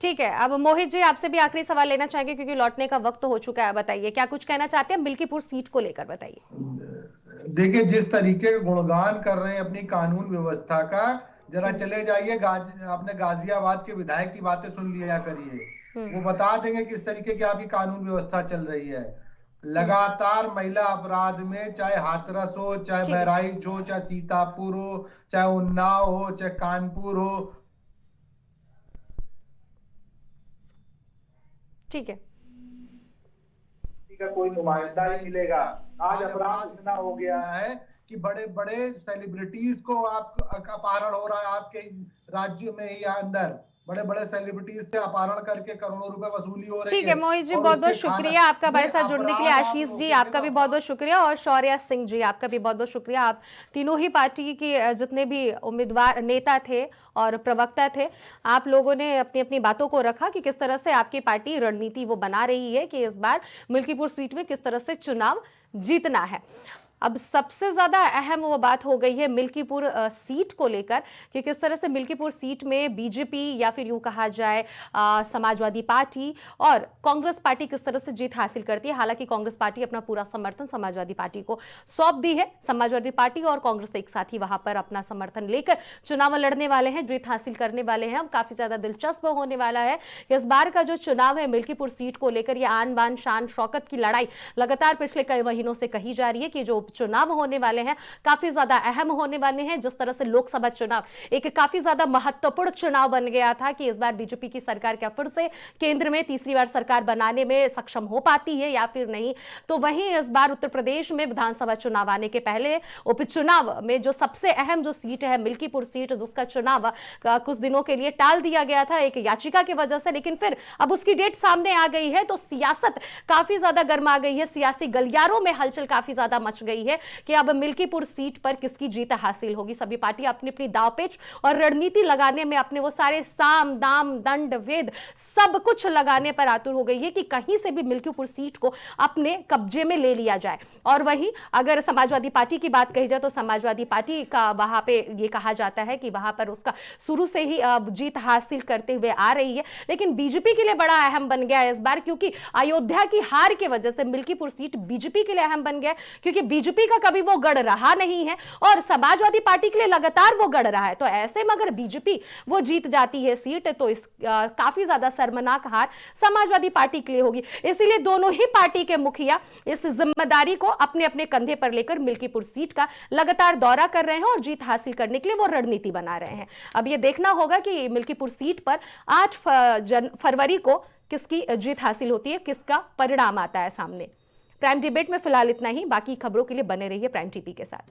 ठीक है, अब मोहित जी आपसे भी आखिरी सवाल लेना चाहेंगे क्योंकि लौटने का वक्त हो चुका है। बताइए, क्या कुछ कहना चाहते हैं मिल्कीपुर सीट को लेकर? बताइए। देखिए, जिस तरीके का गुणगान कर रहे हैं अपनी कानून व्यवस्था का, जरा चले जाइए आपने गाजियाबाद के विधायक की बातें सुन लिया करिए, वो बता देंगे किस तरीके की आपकी कानून व्यवस्था चल रही है। लगातार महिला अपराध में, चाहे हाथरस हो, चाहे बहराइच हो, चाहे सीतापुर हो, चाहे उन्नाव हो, चाहे कानपुर हो। ठीक है, का कोई नुमाइंदा नहीं मिलेगा। आज अपराध इतना हो गया है कि बड़े बड़े सेलिब्रिटीज को आप अपहरण हो रहा है आपके राज्य में ही अंदर, बड़े बड़े सेलिब्रिटीज से अपहरण करके करोड़ों रुपए वसूली हो रही है। ठीक है मोहित जी, बहुत बहुत शुक्रिया आपका हमारे साथ जुड़ने के लिए। आशीष जी आपका भी बहुत बहुत शुक्रिया और शौर्य सिंह जी आपका भी बहुत बहुत शुक्रिया। आप तीनों ही पार्टी के जितने भी उम्मीदवार, नेता थे और प्रवक्ता थे, आप लोगों ने अपनी अपनी बातों को रखा कि किस तरह से आपकी पार्टी रणनीति वो बना रही है कि इस बार मिल्कीपुर सीट में किस तरह से चुनाव जीतना है। अब सबसे ज्यादा अहम वो बात हो गई है मिल्कीपुर सीट को लेकर कि किस तरह से मिल्कीपुर सीट में बीजेपी या फिर यूं कहा जाए समाजवादी पार्टी और कांग्रेस पार्टी किस तरह से जीत हासिल करती है। हालांकि कांग्रेस पार्टी अपना पूरा समर्थन समाजवादी पार्टी को सौंप दी है। समाजवादी पार्टी और कांग्रेस एक साथ ही वहां पर अपना समर्थन लेकर चुनाव लड़ने वाले हैं, जीत हासिल करने वाले हैं। अब काफी ज्यादा दिलचस्प होने वाला है कि इस बार का जो चुनाव है मिल्कीपुर सीट को लेकर ये आन बान शान शौकत की लड़ाई लगातार पिछले कई महीनों से कही जा रही है कि जो चुनाव होने वाले हैं काफी ज्यादा अहम होने वाले हैं। जिस तरह से लोकसभा चुनाव एक काफी ज्यादा महत्वपूर्ण चुनाव बन गया था कि इस बार बीजेपी की सरकार क्या फिर से केंद्र में तीसरी बार सरकार बनाने में सक्षम हो पाती है या फिर नहीं, तो वहीं इस बार उत्तर प्रदेश में विधानसभा चुनाव आने के पहले उपचुनाव में जो सबसे अहम जो सीट है मिल्कीपुर सीट, जिसका चुनाव कुछ दिनों के लिए टाल दिया गया था एक याचिका की वजह से, लेकिन फिर अब उसकी डेट सामने आ गई है तो सियासत काफी ज्यादा गर्मा गई है। सियासी गलियारों में हलचल काफी ज्यादा मच गई है कि अब मिल्कीपुर सीट पर किसकी जीत हासिल होगी। सभी पार्टियां अपनी अपनी दांवपेच और रणनीति लगाने में अपने वो सारे साम दाम दंड वेद सब कुछ लगाने पर आतुर हो गई है कि कहीं से भी मिल्कीपुर सीट को अपने कब्जे में ले लिया जाए। और वहीं अगर समाजवादी पार्टी की बात कही जाए तो समाजवादी पार्टी का वहां पे ये कहा जाता है कि वहां पर उसका शुरू से ही जीत हासिल करते हुए आ रही है। लेकिन बीजेपी के लिए बड़ा अहम बन गया है इस बार, क्योंकि अयोध्या की हार की वजह से मिल्कीपुर सीट बीजेपी के लिए अहम बन गया, क्योंकि बीजेपी का कभी वो गढ़ रहा नहीं है और समाजवादी पार्टी के लिए लगातार वो गढ़ रहा है। तो ऐसे में अगर बीजेपी वो जीत जाती है सीट तो इस काफी ज्यादा शर्मनाक हार समाजवादी पार्टी के लिए होगी। इसीलिए दोनों ही पार्टी के मुखिया इस जिम्मेदारी को अपने अपने कंधे पर लेकर मिल्कीपुर सीट का लगातार दौरा कर रहे हैं और जीत हासिल करने के लिए वो रणनीति बना रहे हैं। अब ये देखना होगा कि मिल्कीपुर सीट पर 8 फरवरी को किसकी जीत हासिल होती है, किसका परिणाम आता है सामने। प्राइम डिबेट में फिलहाल इतना ही। बाकी खबरों के लिए बने रहिए प्राइम टीवी के साथ।